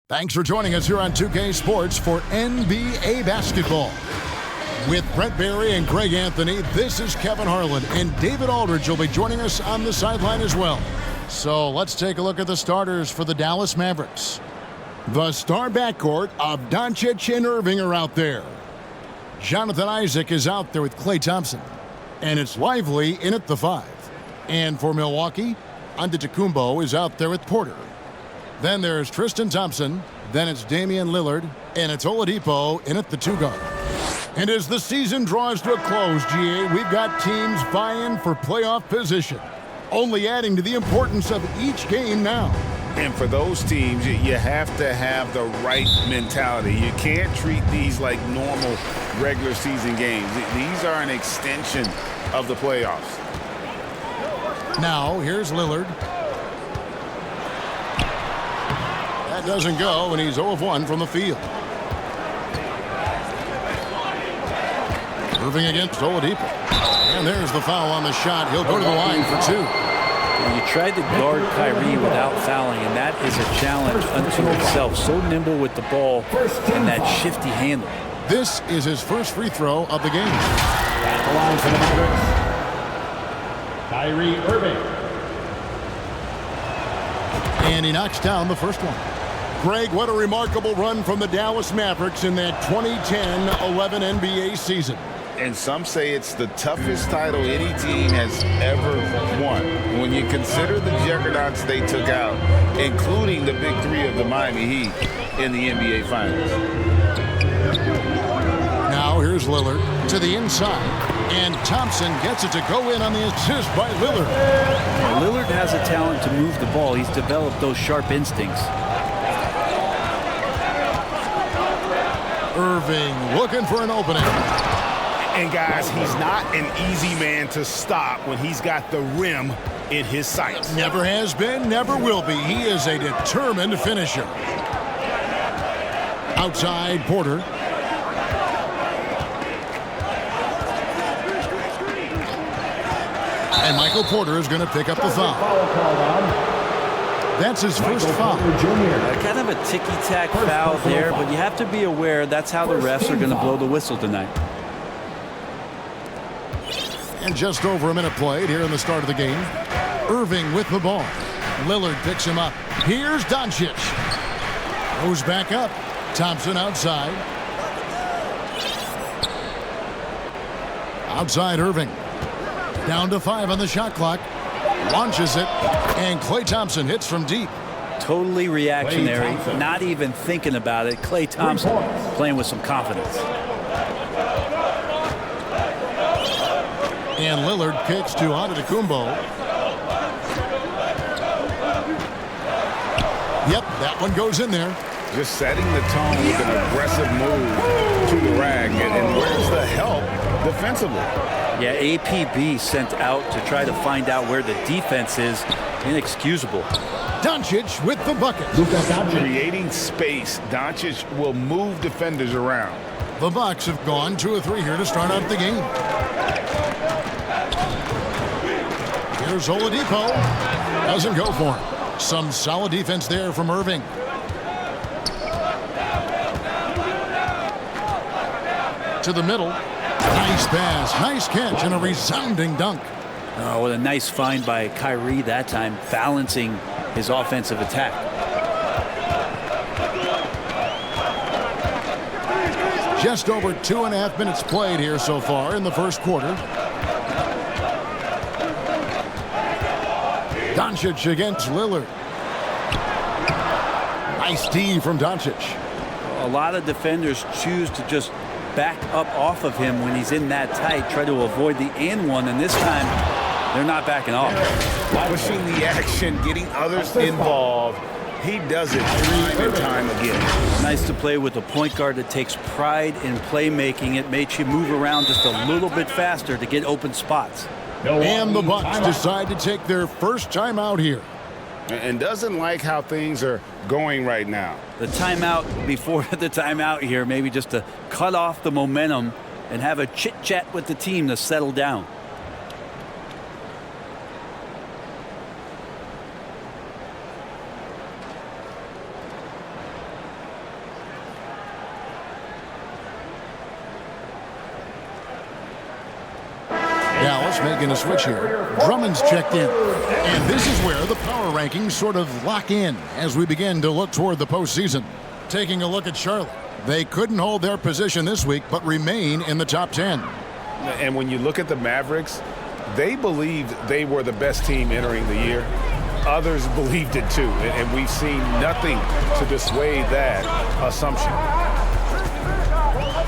Thanks for joining us here on 2K Sports for NBA basketball. With Brent Barry and Greg Anthony, this is Kevin Harlan, and David Aldridge will be joining us on the sideline as well. So let's take a look at the starters for the Dallas Mavericks. The star backcourt of Doncic and Irving are out there. Jonathan Isaac is out there with Klay Thompson. And it's Lively in at the 5. And for Milwaukee, Antetokounmpo is out there with Porter. Then there's Tristan Thompson. Then it's Damian Lillard. And it's Oladipo in at the 2 guard. And as the season draws to a close, GA, we've got teams vying for playoff position. Only adding to the importance of each game now. And for those teams, you have to have the right mentality. You can't treat these like normal regular season games. These are an extension of the playoffs. Now, here's Lillard. That doesn't go, and he's 0 of 1 from the field. Irving against Oladipo. And there's the foul on the shot. He'll go to the line for 2. You tried to guard Kyrie without fouling, and that is a challenge unto itself. So nimble with the ball and that shifty handle. This is his first free throw of the game. At the line for the Mavericks, Kyrie Irving. And he knocks down the first one. Greg, what a remarkable run from the Dallas Mavericks in that 2010-11 NBA season. And some say it's the toughest title any team has ever won. When you consider the juggernauts they took out, including the big 3 of the Miami Heat in the NBA Finals. Now here's Lillard to the inside. And Thompson gets it to go in on the assist by Lillard. Yeah, Lillard has a talent to move the ball. He's developed those sharp instincts. Irving looking for an opening. And guys, he's not an easy man to stop when he's got the rim in his sights. Never has been, never will be. He is a determined finisher. Outside, Porter. And Michael Porter is going to pick up the foul. That's his first foul. Kind of a ticky-tack foul there, but you have to be aware that's how the refs are going to blow the whistle tonight. And just over a minute played here in the start of the game. Irving with the ball. Lillard picks him up. Here's Doncic. Goes back up. Thompson outside. Outside Irving. Down to 5 on the shot clock. Launches it. And Klay Thompson hits from deep. Totally reactionary. Not even thinking about it. Klay Thompson playing with some confidence. And Lillard kicks to Antetokounmpo. Yep, that one goes in there. Just setting the tone with an aggressive move to the rack. And where's the help defensively? Yeah, APB sent out to try to find out where the defense is. Inexcusable. Doncic with the bucket. Creating space. Doncic will move defenders around. The Bucks have gone 2 of 3 here to start out the game. Here's Oladipo. Doesn't go for him. Some solid defense there from Irving. To the middle. Nice pass, nice catch, and a resounding dunk. Oh, what a nice find by Kyrie that time, balancing his offensive attack. Just over 2.5 minutes played here so far in the first quarter. Doncic against Lillard. Nice D from Doncic. A lot of defenders choose to just back up off of him when he's in that tight, try to avoid the and one, and this time they're not backing off. Pushing the action, getting others involved. He does it time and time again. Nice to play with a point guard that takes pride in playmaking. It makes you move around just a little bit faster to get open spots. And the Bucks decide to take their first time out here. And doesn't like how things are going right now. The timeout before the timeout here, maybe just to cut off the momentum and have a chit-chat with the team to settle down. Dallas making a switch here. Drummond's checked in. And this is where the power rankings sort of lock in as we begin to look toward the postseason. Taking a look at Charlotte. They couldn't hold their position this week, but remain in the top 10. And when you look at the Mavericks, they believed they were the best team entering the year. Others believed it too, and we've seen nothing to dissuade that assumption.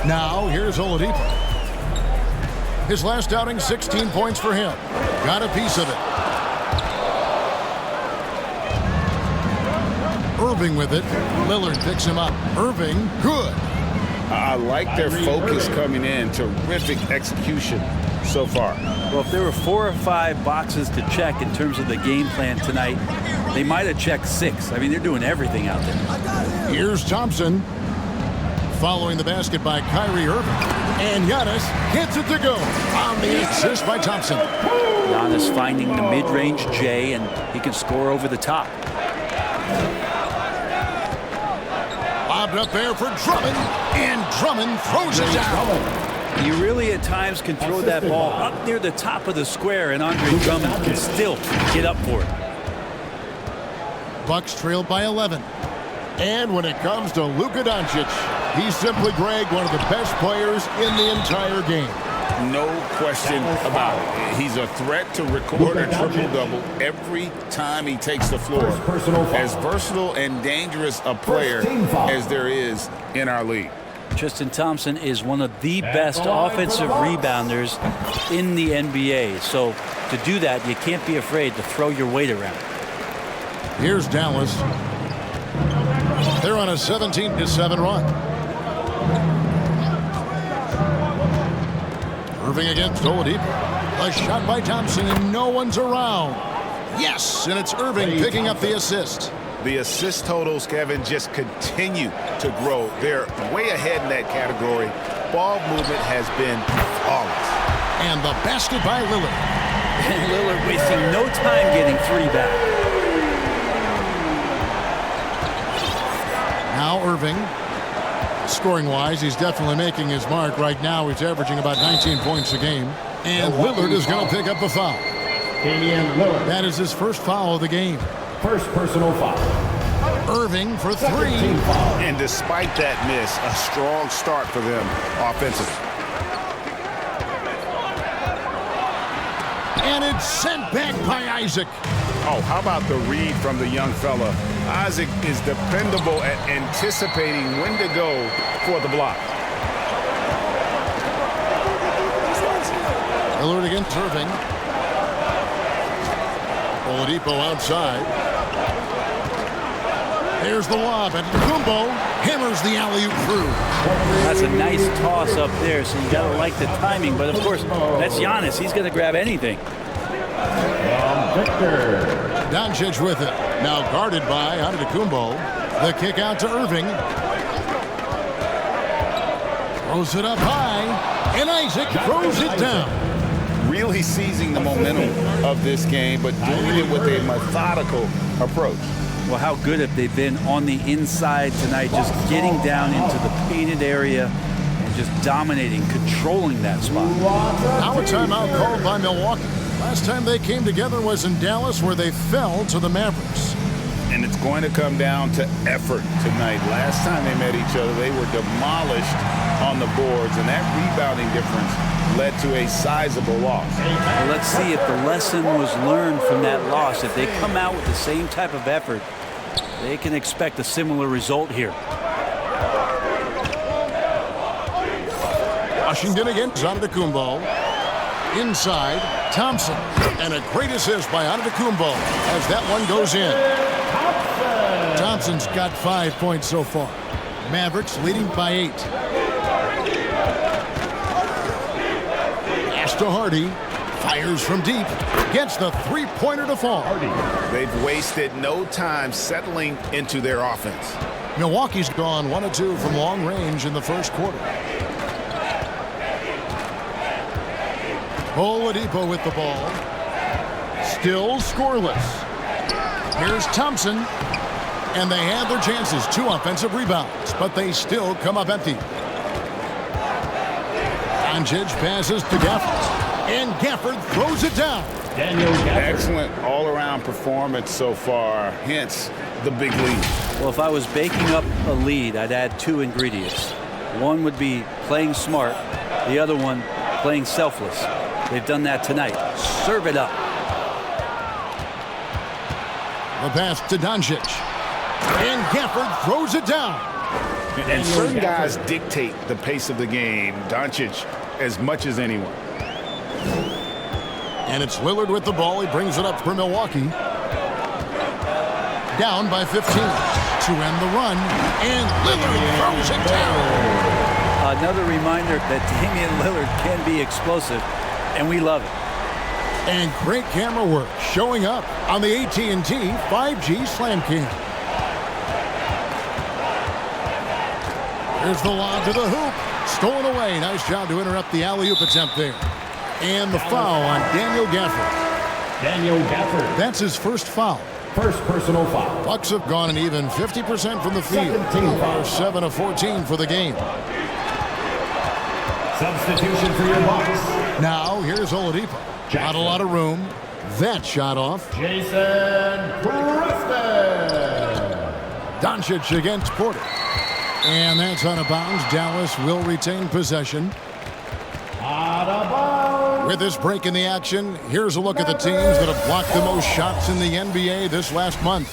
Now, here's Oladipo. His last outing, 16 points for him. Got a piece of it. Irving with it. Lillard picks him up. Irving, good. I like their focus coming in. Terrific execution so far. Well, if there were 4 or 5 boxes to check in terms of the game plan tonight, they might have checked 6. I mean, they're doing everything out there. Here's Thompson. Following the basket by Kyrie Irving. And Giannis hits it to go on the assist by Thompson. Giannis finding the mid-range J, and he can score over the top. Lobbed up there for Drummond, and Drummond throws it down. You really at times can throw that ball up near the top of the square, and Andre Drummond can still get up for it. Bucks trailed by 11. And when it comes to Luka Doncic, he's simply, Greg, one of the best players in the entire game. No question about it. He's a threat to record a triple-double every time he takes the floor. As versatile and dangerous a player as there is in our league. Tristan Thompson is one of the best offensive rebounders in the NBA. So to do that, you can't be afraid to throw your weight around. Here's Dallas. They're on a 17-7 run. Irving against Oladipo. A shot by Thompson, and no one's around. Yes, and it's Irving picking up the assist. The assist totals, Kevin, just continue to grow. They're way ahead in that category. Ball movement has been flawless. And the basket by Lillard. And Lillard wasting no time getting 3 back. Now Irving. Scoring-wise, he's definitely making his mark. Right now, he's averaging about 19 points a game. And Lillard is going to pick up the foul. That is his first foul of the game. First personal foul. Irving for 3. And despite that miss, a strong start for them offensively. And it's sent back by Isaac. Oh, how about the read from the young fella? Isaac is dependable at anticipating when to go for the block. Lillard against Irving. Oladipo outside. There's the lob, and Kumbo hammers the alley-oop through. That's a nice toss up there, so you got to like the timing. But, of course, that's Giannis. He's going to grab anything. Doncic with it. Now guarded by Antetokounmpo. The kick out to Irving. Throws it up high. And Isaac throws it down. Really seizing the momentum of this game, but doing it with a methodical approach. Well, how good have they been on the inside tonight, just getting down into the painted area and just dominating, controlling that spot. Now a timeout called by Milwaukee. Last time they came together was in Dallas, where they fell to the Mavericks. And it's going to come down to effort tonight. Last time they met each other, they were demolished on the boards, and that rebounding difference led to a sizable loss. Well, let's see if the lesson was learned from that loss. If they come out with the same type of effort, they can expect a similar result here. Washington against Antetokounmpo. Inside, Thompson. And a great assist by Antetokounmpo as that one goes in. Thompson's got 5 points so far. Mavericks leading by 8. Pass to Hardy. Fires from deep. Gets the three-pointer to fall. They've wasted no time settling into their offense. Milwaukee's gone 1 of 2 from long range in the first quarter. Oladipo with the ball. Still scoreless. Here's Thompson. And they had their chances. 2 offensive rebounds, but they still come up empty. Doncic passes to Gafford. And Gafford throws it down. Daniel Gafford. Excellent all-around performance so far, hence the big lead. Well, if I was baking up a lead, I'd add 2 ingredients. One would be playing smart. The other one, playing selfless. They've done that tonight. Serve it up. The pass to Doncic. And Gafford throws it down. And certain guys dictate the pace of the game. Doncic as much as anyone. And it's Lillard with the ball. He brings it up for Milwaukee. Down by 15 to end the run. And Lillard throws it down. Another reminder that Damian Lillard can be explosive, and we love it. And great camera work showing up on the AT&T 5G Slam Cam. Here's the lob to the hoop. Stolen away. Nice job to interrupt the alley-oop attempt there. And the foul on Daniel Gafford. Daniel Gafford. That's his first foul. First personal foul. Bucks have gone an even 50% from the field. 17 fouls. 7 of 14 for the game. Substitution for your Bucks. Now, here's Oladipo. Not a lot of room. That shot off. Jason Preston. Doncic against Porter. And that's out of bounds. Dallas will retain possession. Out of bounds. With this break in the action, here's a look at the teams that have blocked the most shots in the NBA this last month.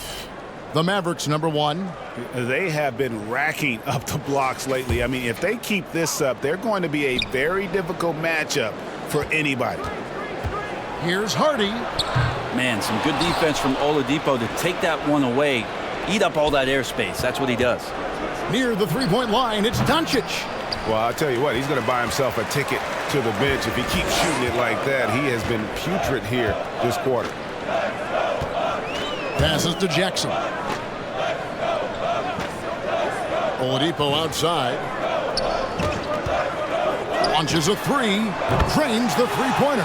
The Mavericks, number 1. They have been racking up the blocks lately. I mean, if they keep this up, they're going to be a very difficult matchup for anybody. Here's Hardy. Man, some good defense from Oladipo to take that one away. Eat up all that airspace. That's what he does. Near the three-point line, it's Doncic. Well, I'll tell you what, he's going to buy himself a ticket to the bench. If he keeps shooting it like that, he has been putrid here this quarter. Passes to Jackson. Oladipo outside. Launches a three. Drains the three-pointer.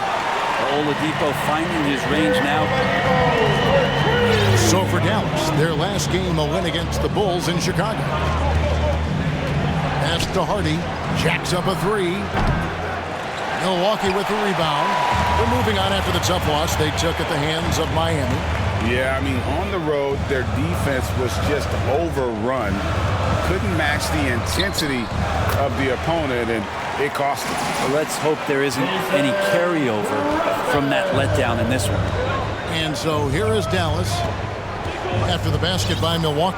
Oladipo finding his range now. So for Dallas, their last game a win against the Bulls in Chicago. Pass to Hardy. Jacks up a three. Milwaukee with the rebound. They're moving on after the tough loss they took at the hands of Miami. Yeah, I mean, on the road, their defense was just overrun. Couldn't match the intensity of the opponent, and it cost them. Well, let's hope there isn't any carryover from that letdown in this one. And so here is Dallas after the basket by Milwaukee.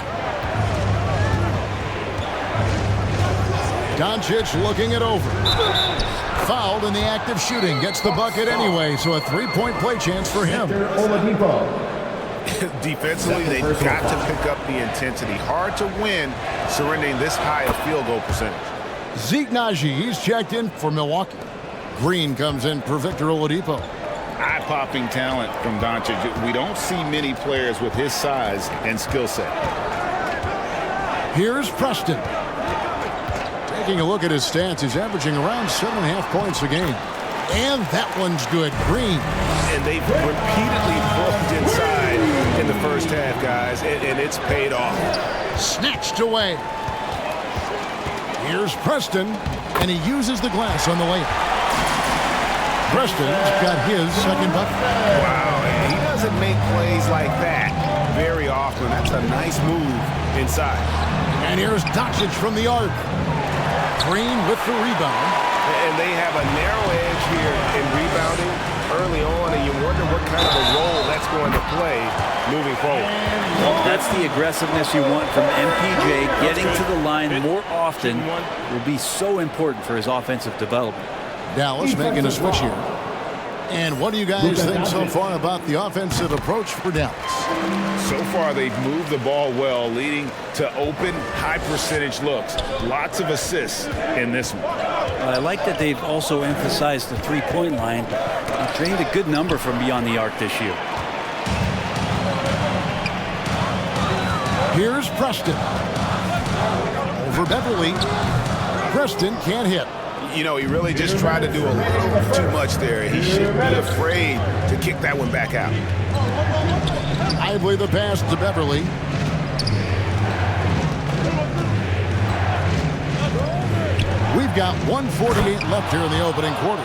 Doncic looking it over. Fouled in the act of shooting. Gets the bucket anyway, so a three-point play chance for him. Oladipo. Defensively, they've got to pick up the intensity. Hard to win surrendering this high a field goal percentage. Zeke Naji, he's checked in for Milwaukee. Green comes in for Victor Oladipo. Eye-popping talent from Doncic. We don't see many players with his size and skill set. Here's Preston. Taking a look at his stats, he's averaging around 7.5 points a game. And that one's good. Green. And they've repeatedly broke inside in the first half, guys, and it's paid off. Snatched away. Here's Preston, and he uses the glass on the layup. Preston's got his second bucket. Wow, and he doesn't make plays like that very often. That's a nice move inside. And here's Doncic from the arc. Green with the rebound. And they have a narrow edge here in rebounding early on, and you wonder what kind of a role that's going to play moving forward. That's the aggressiveness you want from MPJ. Getting to the line more often will be so important for his offensive development. Dallas making a switch here. And what do you guys think so far about the offensive approach for Dallas? So far, they've moved the ball well, leading to open, high-percentage looks. Lots of assists in this one. I like that they've also emphasized the three-point line and drained a good number from beyond the arc this year. Here's Preston. Over Beverly. Preston can't hit. You know, he really just tried to do a little too much there. He shouldn't be afraid to kick that one back out. Lively the pass to Beverly. We've We've got 1:48 left here in the opening quarter.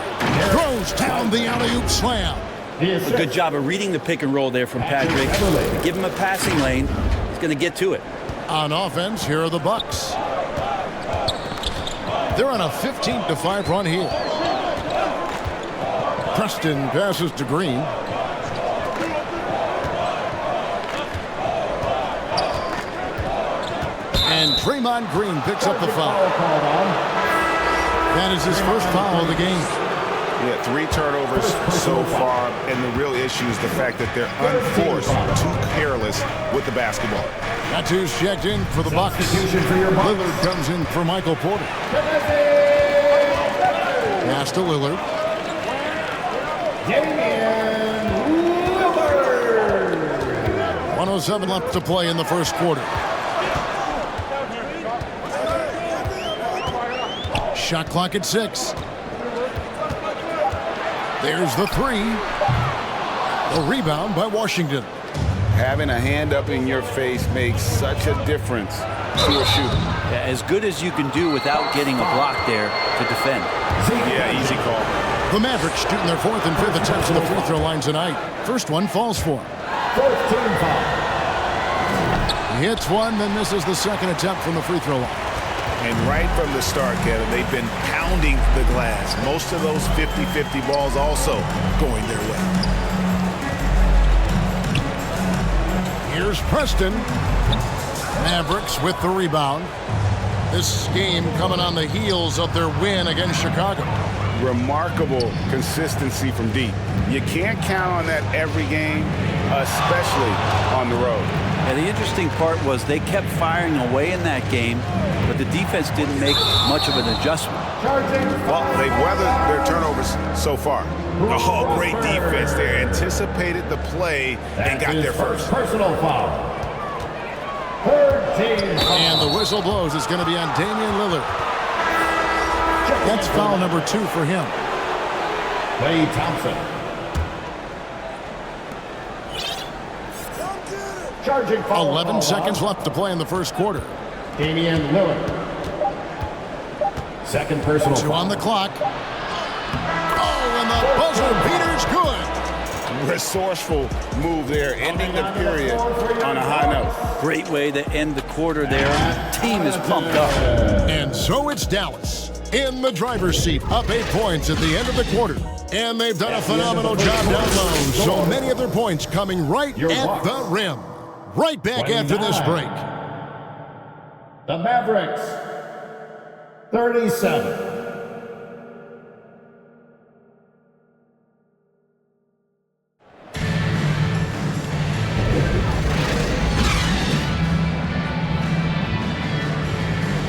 Throws down the alley-oop slam. A good job of reading the pick and roll there from Patrick. Give him a passing lane. He's going to get to it. On offense, here are the Bucks. They're on a 15-5 run here. Preston passes to Green. And Draymond Green picks up the foul. That is his first foul of the game. Yeah, 3 turnovers so far, and the real issue is the fact that they're unforced, too careless with the basketball. Tattoo's checked in for the Bucks. Lillard comes in for Michael Porter. Pass to Lillard. 1:07 left to play in the first quarter. Shot clock at 6. There's the 3. The rebound by Washington. Having a hand up in your face makes such a difference to a shooter. Yeah, as good as you can do without getting a block there to defend. Yeah, easy call. The Mavericks shooting their 4th and 5th attempts at the free throw line tonight. First one falls for him. He hits one, then misses the second attempt from the free throw line. And right from the start, Kevin, they've been pounding the glass. Most of those 50-50 balls also going their way. Here's Preston. Mavericks with the rebound. This game coming on the heels of their win against Chicago. Remarkable consistency from deep. You can't count on that every game, especially on the road. Yeah, the interesting part was they kept firing away in that game, but the defense didn't make much of an adjustment. Well, they've weathered their turnovers so far. Oh, great defense there. Anticipated the play and got there first. Personal foul. And the whistle blows. It's going to be on Damian Lillard. That's foul number 2 for him. Klay Thompson. Charging foul. 11 seconds left to play in the first quarter. Damian Lillard. Second personal 2 foul. on the clock. Oh, and the buzzer beater's good. Resourceful move there, ending the period on a high note. Great way to end the quarter there. The team is pumped up. And so it's Dallas in the driver's seat, up 8 points at the end of the quarter. And they've done a phenomenal job down low. So many of their points coming right at the rim. Right back after this break. The Mavericks, 37.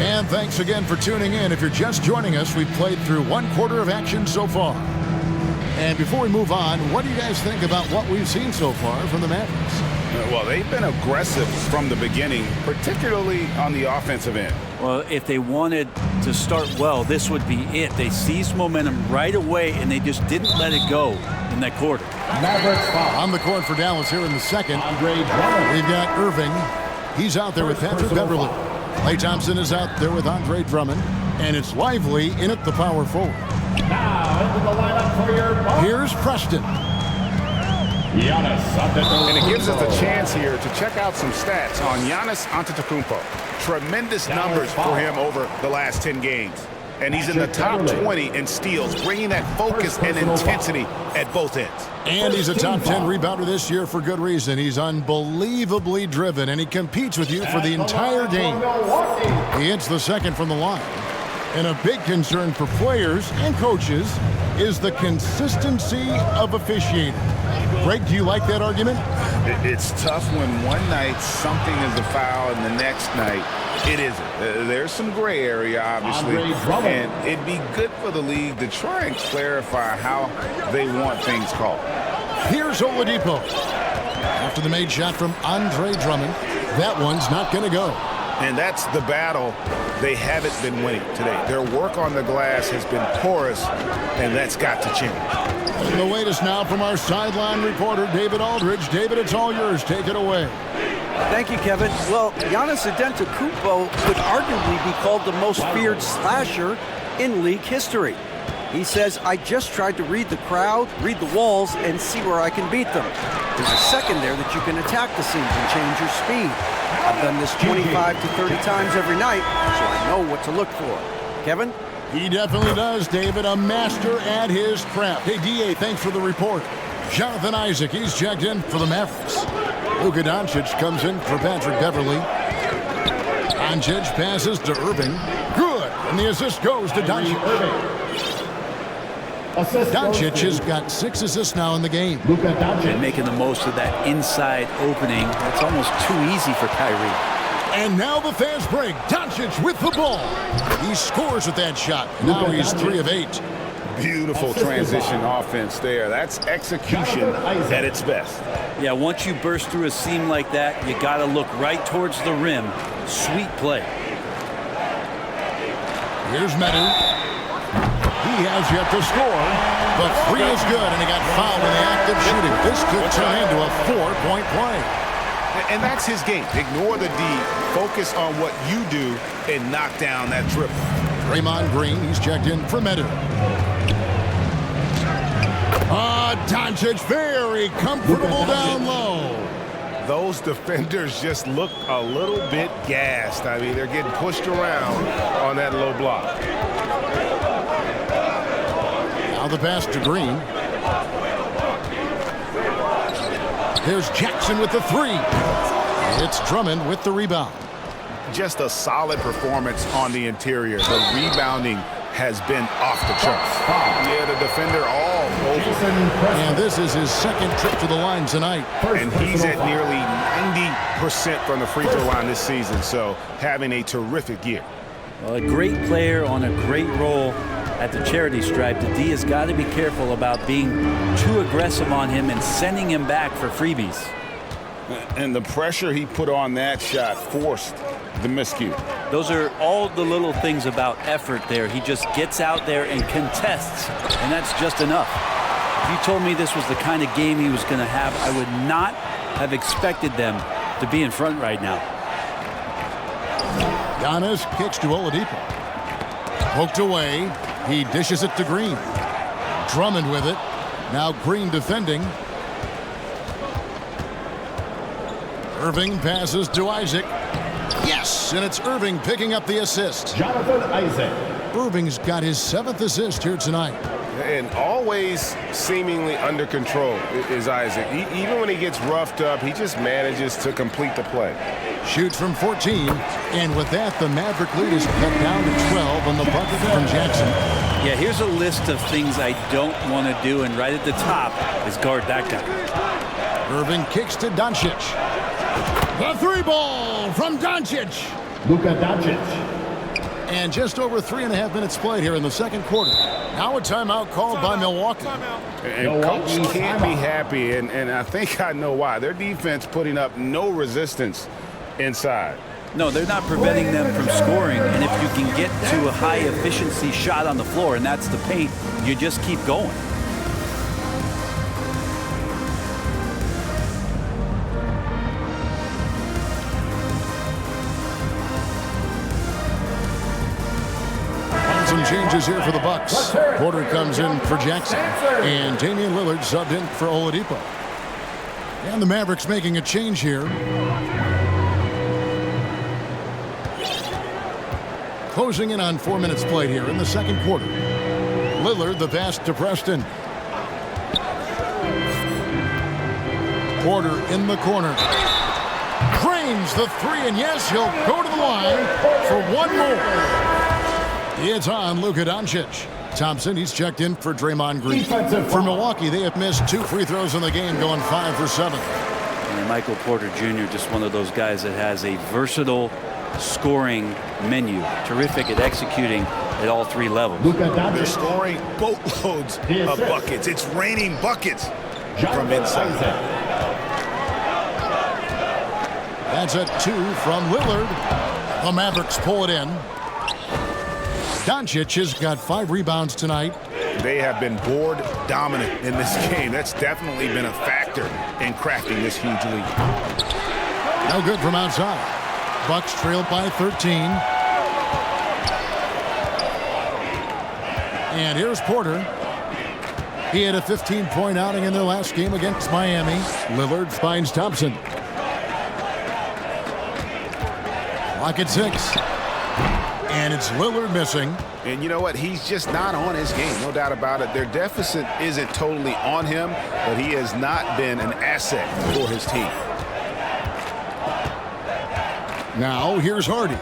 And thanks again for tuning in. If you're just joining us, we've played through 1 quarter of action so far. And before we move on, what do you guys think about what we've seen so far from the Mavericks? Well, they've been aggressive from the beginning, particularly on the offensive end. Well, if they wanted to start well, this would be it. They seized momentum right away, and they just didn't let it go in that quarter. Mavericks foul. On the court for Dallas here in the second. Andre Drummond. We've got Irving. He's out there with Patrick Beverly. Klay Thompson is out there with Andre Drummond. And it's Lively in at the power forward. Now into the lineup for your Bucks. Here's Preston. Giannis Antetokounmpo. And it gives us a chance here to check out some stats on Giannis Antetokounmpo. Tremendous numbers for him over the last 10 games. And he's in the top 20 in steals, bringing that focus and intensity at both ends. And he's a top 10 rebounder this year for good reason. He's unbelievably driven, and he competes with you for the entire game. He hits the second from the line. And a big concern for players and coaches is the consistency of officiating. Greg, do you like that argument? It's tough when one night something is a foul and the next night it isn't. There's some gray area, obviously, and it'd be good for the league to try and clarify how they want things called. Here's Oladipo. After the made shot from Andre Drummond, that one's not going to go. And that's the battle they haven't been winning today. Their work on the glass has been porous, and that's got to change. And the latest now from our sideline reporter, David Aldridge. David, it's all yours. Take it away. Thank you, Kevin. Well, Giannis Antetokounmpo could arguably be called the most feared slasher in league history. He says, I just tried to read the crowd, read the walls, and see where I can beat them. There's a second there that you can attack the seams and change your speed. I've done this 25 to 30 times every night, so I know what to look for. Kevin? He definitely does, David. A master at his craft. Hey, D.A., thanks for the report. Jonathan Isaac, he's checked in for the Mavericks. Luka Doncic comes in for Patrick Beverly. Doncic passes to Irving. Good. And the assist goes to Doncic. Doncic has got 6 assists now in the game. And making the most of that inside opening. That's almost too easy for Kyrie. And now the fast break. Doncic with the ball. He scores with that shot. Now he's 3 of 8. Beautiful transition offense there. That's execution at its best. Yeah, once you burst through a seam like that, you got to look right towards the rim. Sweet play. Here's Medu. He has yet to score, but 3 is good, and he got fouled in the act of shooting. This could turn into a 4-point play. And that's his game. Ignore the D, focus on what you do, and knock down that triple. Draymond Green, he's checked in for Medu. Doncic very comfortable down low. Those defenders just look a little bit gassed. I mean, they're getting pushed around on that low block. Now the pass to Green. There's Jackson with the 3. It's Drummond with the rebound. Just a solid performance on the interior. The rebounding has been off the charts. Yeah, the defender all over. And this is his second trip to the line tonight. And he's at nearly 90% from the free throw line this season, so having a terrific year. Well, a great player on a great role at the charity stripe. The D has got to be careful about being too aggressive on him and sending him back for freebies. And the pressure he put on that shot forced the miscue. Those are all the little things about effort there. He just gets out there and contests, and that's just enough. If you told me this was the kind of game he was going to have, I would not have expected them to be in front right now. Giannis kicks to Oladipo. Poked away. He dishes it to Green. Drummond with it. Now Green defending. Irving passes to Isaac. Yes, and it's Irving picking up the assist. Jonathan Isaac. Irving's got his 7th assist here tonight. And always seemingly under control is Isaac. Even when he gets roughed up, he just manages to complete the play. Shoots from 14, and with that, the Maverick lead is cut down to 12 on the bucket from Jackson. Yeah, here's a list of things I don't want to do, and right at the top is guard that guy. Irving kicks to Doncic. The 3-ball from Doncic. Luka Doncic. And just over 3.5 minutes played here in the second quarter. Now a timeout called by Milwaukee. And coach can't be happy, and I think I know why. Their defense putting up no resistance inside. No, they're not preventing them from scoring, and if you can get to a high-efficiency shot on the floor, and that's the paint, you just keep going. Some changes here for the Bucks. Porter comes in for Jackson, and Damian Lillard subbed in for Oladipo. And the Mavericks making a change here. Closing in on 4 minutes played here in the second quarter. Lillard the pass to Preston. Porter in the corner. Drains the 3, and yes, he'll go to the line for one more. It's on Luka Doncic. Thompson, he's checked in for Draymond Green. For Milwaukee, they have missed 2 free throws in the game, going 5 for 7. And Michael Porter Jr., just one of those guys that has a versatile scoring menu. Terrific at executing at all 3 levels. They're scoring boatloads of buckets. It's raining buckets from inside. That's a 2 from Lillard. The Mavericks pull it in. Doncic has got 5 rebounds tonight. They have been board dominant in this game. That's definitely been a factor in crafting this huge lead. No good from outside. Bucks trail by 13. And here's Porter. He had a 15-point outing in their last game against Miami. Lillard finds Thompson. Clock at 6. And it's Lillard missing. And you know what? He's just not on his game, no doubt about it. Their deficit isn't totally on him, but he has not been an asset for his team. Now, here's Hardy.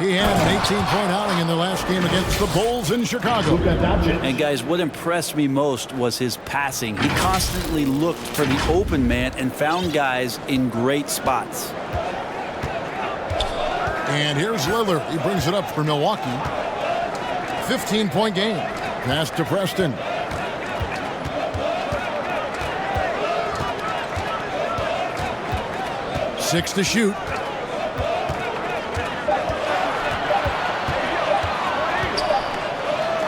He had an 18-point outing in the last game against the Bulls in Chicago. And guys, what impressed me most was his passing. He constantly looked for the open man and found guys in great spots. And here's Lillard. He brings it up for Milwaukee. 15-point game. Pass to Preston. Six to shoot.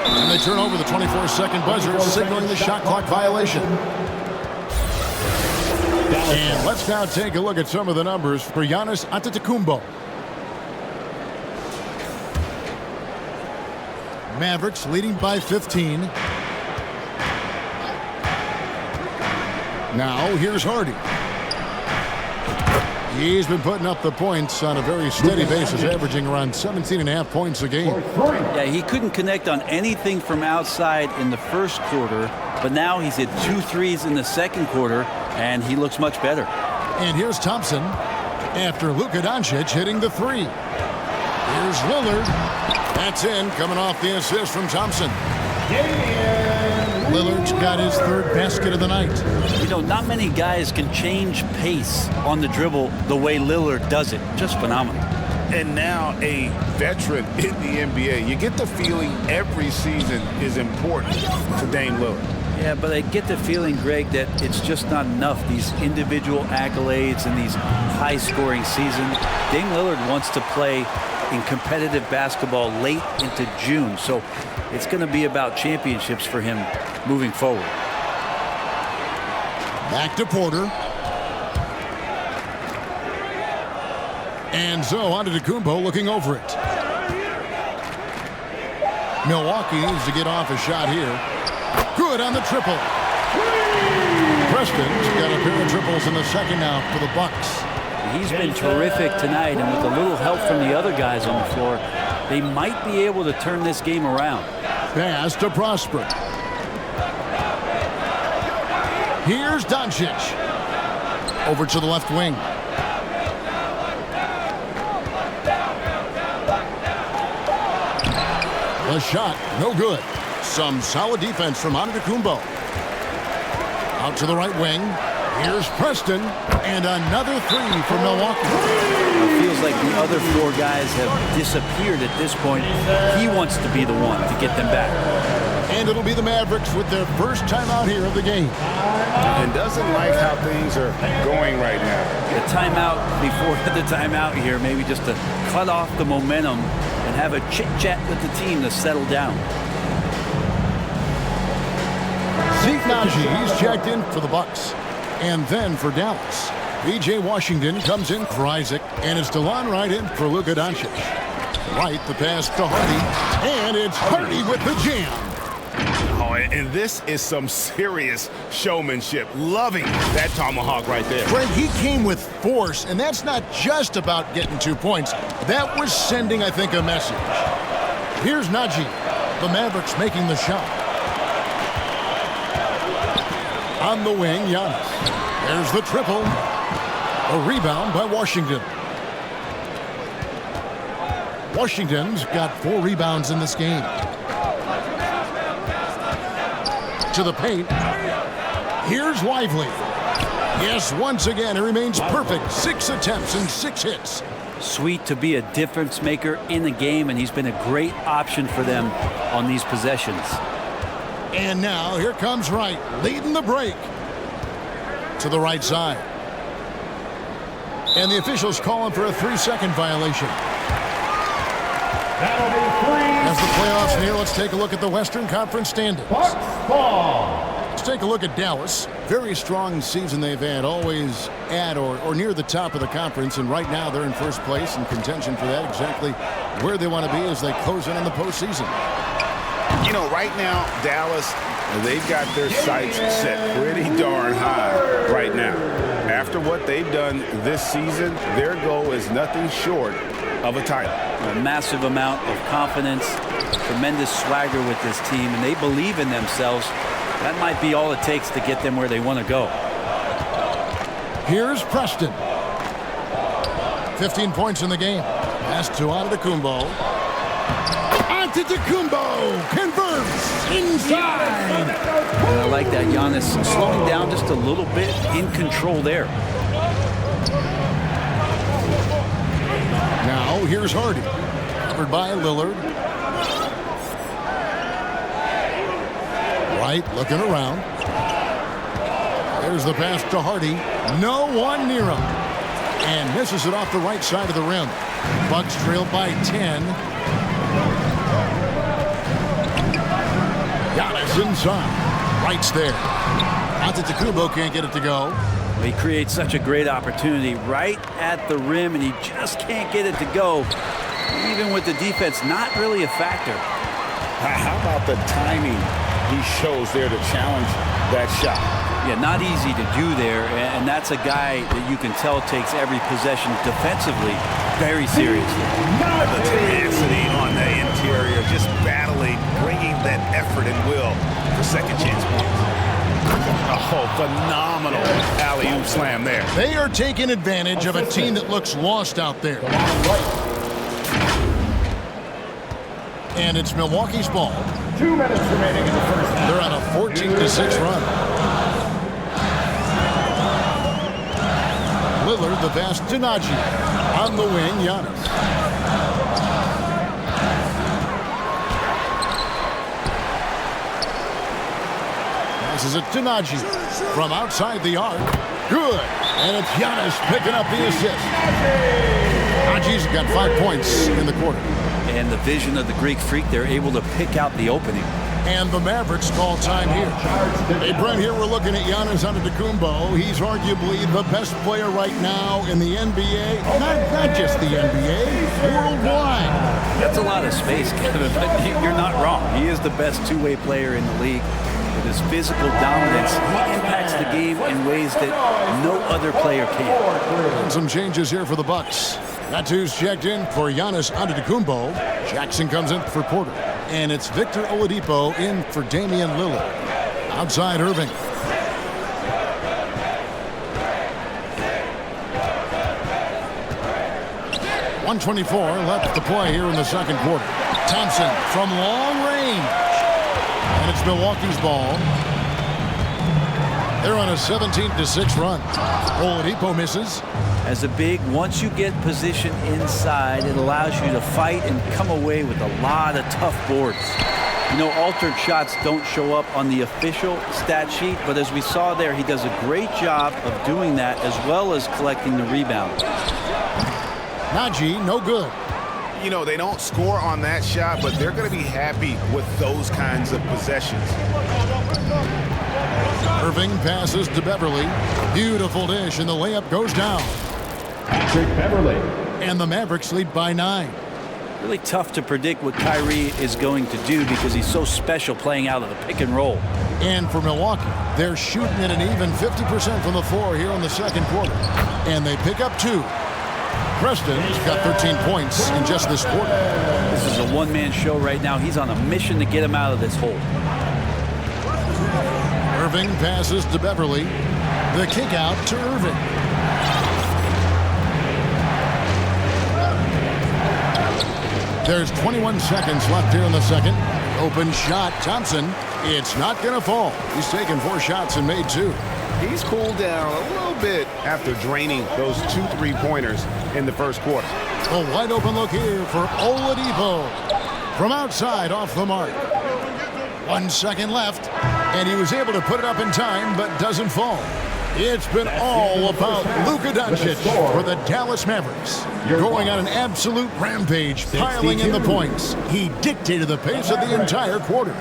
And they turn over the 24-second buzzer, signaling the shot clock violation. And let's now take a look at some of the numbers for Giannis Antetokounmpo. Mavericks leading by 15. Now here's Hardy. He's been putting up the points on a very steady basis, averaging around 17.5 points a game. Yeah, he couldn't connect on anything from outside in the first quarter, but now he's hit 2 threes in the second quarter, and he looks much better. And here's Thompson after Luka Doncic hitting the 3. Here's Lillard. That's in, coming off the assist from Thompson. Lillard's got his 3rd basket of the night. You know, not many guys can change pace on the dribble the way Lillard does it. Just phenomenal. And now a veteran in the NBA. You get the feeling every season is important to Dame Lillard. Yeah, but I get the feeling, Greg, that it's just not enough. These individual accolades and these high-scoring seasons. Dame Lillard wants to play in competitive basketball late into June. So it's going to be about championships for him moving forward. Back to Porter. And so Antetokounmpo looking over it. Milwaukee needs to get off a shot here. Good on the triple. Preston's got a pair of triples in the second now for the Bucks. He's been terrific tonight, and with a little help from the other guys on the floor, they might be able to turn this game around. Pass to Prosper. Here's Doncic. Over to the left wing. The shot, no good. Some solid defense from Antetokounmpo. Out to the right wing. Here's Preston, and another 3 for Milwaukee. It feels like the other 4 guys have disappeared at this point. He wants to be the one to get them back. And it'll be the Mavericks with their first timeout here of the game. And doesn't like how things are going right now. The timeout before the timeout here, maybe just to cut off the momentum and have a chit-chat with the team to settle down. Zeke Naji, he's checked in for the Bucks. And then for Dallas, B.J. Washington comes in for Isaac, and it's DeLon Wright in for Luka Doncic. Wright, the pass to Hardy, and it's Hardy with the jam. Oh, and this is some serious showmanship. Loving that tomahawk right there. Greg, he came with force, and that's not just about getting 2 points. That was sending, I think, a message. Here's Naji, the Mavericks making the shot. On the wing, Giannis. There's the triple. A rebound by Washington. Washington's got 4 rebounds in this game. To the paint. Here's Lively. Yes, once again, he remains perfect. 6 attempts and 6 hits. Sweet to be a difference maker in the game, and he's been a great option for them on these possessions. And now here comes Wright, leading the break to the right side. And the officials calling for a 3-second violation. That'll be 3. As the playoffs near, let's take a look at the Western Conference standings. Bucks ball. take a look at Dallas. Very strong season they've had, always at or near the top of the conference, and right now they're in first place in contention for that, exactly where they want to be as they close in on the postseason. You know, right now, Dallas, they've got their sights set pretty darn high right now. After what they've done this season, their goal is nothing short of a title. A massive amount of confidence, tremendous swagger with this team, and they believe in themselves. That might be all it takes to get them where they want to go. Here's Preston. 15 points in the game. Pass to Antetokounmpo. Antetokounmpo converts inside. And I like that. Giannis slowing down just a little bit, in control there. Now here's Hardy. Covered by Lillard. Right, looking around. There's the pass to Hardy. No one near him. And misses it off the right side of the rim. Bucks trail by 10. Giannis inside. Right's there. Antetokounmpo can't get it to go. He creates such a great opportunity right at the rim, and he just can't get it to go. Even with the defense not really a factor. How about the timing he shows there to challenge that shot? Yeah, not easy to do there, and that's a guy that you can tell takes every possession defensively very seriously. The tenacity on the interior, just battling, bringing that effort and will for second chance points. Oh, phenomenal alley-oop slam there. They are taking advantage of a team that looks lost out there. And it's Milwaukee's ball. 2 minutes remaining in the first half. They're on a 14-6 run. Lillard, the pass to Najee. On the wing, Giannis. Passes it to Najee. From outside the arc. Good. And it's Giannis picking up the assist. Najee's got 5 points in the quarter. And the vision of the Greek freak, they're able to pick out the opening. And the Mavericks call time here. Hey, Brent, here we're looking at Giannis Antetokounmpo. He's arguably the best player right now in the NBA. Not just the NBA, worldwide. That's a lot of space, Kevin, but you're not wrong. He is the best two-way player in the league. With his physical dominance, he impacts the game in ways that no other player can. And some changes here for the Bucks. Natu's checked in for Giannis Antetokounmpo. Jackson comes in for Porter. And it's Victor Oladipo in for Damian Lillard. Outside Irving. .124 left to play here in the second quarter. Thompson from long range. And it's Milwaukee's ball. They're on a 17-6 run. Oladipo misses. As a big, once you get position inside, it allows you to fight and come away with a lot of tough boards. You know, altered shots don't show up on the official stat sheet, but as we saw there, he does a great job of doing that as well as collecting the rebound. Najee, no good. You know, they don't score on that shot, but they're going to be happy with those kinds of possessions. Irving passes to Beverly. Beautiful dish, and the layup goes down. Patrick Beverly. And the Mavericks lead by 9. Really tough to predict what Kyrie is going to do because he's so special playing out of the pick and roll. And for Milwaukee, they're shooting at an even 50% from the floor here in the second quarter. And they pick up 2. Preston's got 13 points in just this quarter. This is a one-man show right now. He's on a mission to get him out of this hole. Irving passes to Beverly. The kick out to Irving. There's 21 seconds left here in the second. Open shot, Thompson. It's not going to fall. He's taken 4 shots and made 2. He's cooled down a little bit after draining those 2 3-pointers in the first quarter. A wide open look here for Oladipo. From outside, off the mark. 1 second left, and he was able to put it up in time, but doesn't fall. It's been all about Luka Doncic for the Dallas Mavericks. Going on an absolute rampage, piling in the points. He dictated the pace of the entire quarter.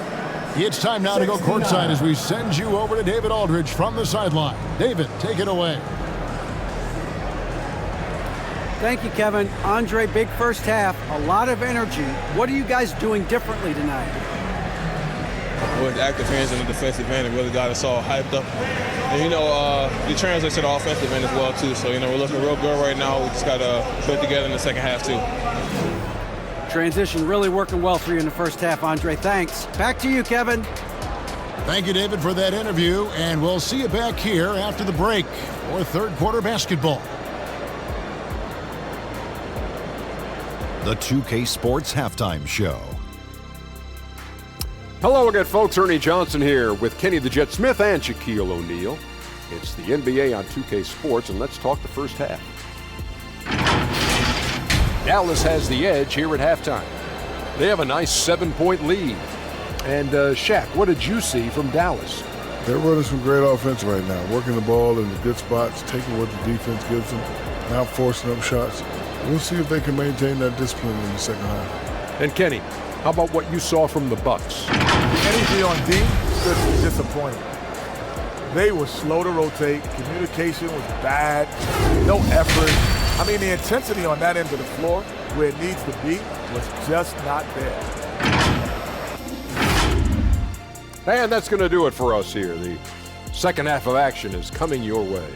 It's time now to go courtside as we send you over to David Aldridge from the sideline. David, take it away. Thank you, Kevin. Andre, big first half, a lot of energy. What are you guys doing differently tonight? With active hands in the defensive end, it really got us all hyped up. And, it translates to the offensive end as well, too. So, we're looking real good right now. We just got to put it together in the second half, too. Transition really working well for you in the first half, Andre. Thanks. Back to you, Kevin. Thank you, David, for that interview. And we'll see you back here after the break for third quarter basketball. The 2K Sports Halftime Show. Hello again, folks. Ernie Johnson here with Kenny the Jet Smith and Shaquille O'Neal. It's the NBA on 2K Sports, and let's talk the first half. Dallas has the edge here at halftime. They have a nice 7-point lead. And Shaq, what did you see from Dallas? They're running some great offense right now, working the ball in the good spots, taking what the defense gives them, not forcing up shots. We'll see if they can maintain that discipline in the second half. And Kenny, how about what you saw from the Bucks? The energy on D was disappointing. They were slow to rotate. Communication was bad. No effort. I mean, the intensity on that end of the floor, where it needs to be, was just not there. And that's going to do it for us here. The second half of action is coming your way.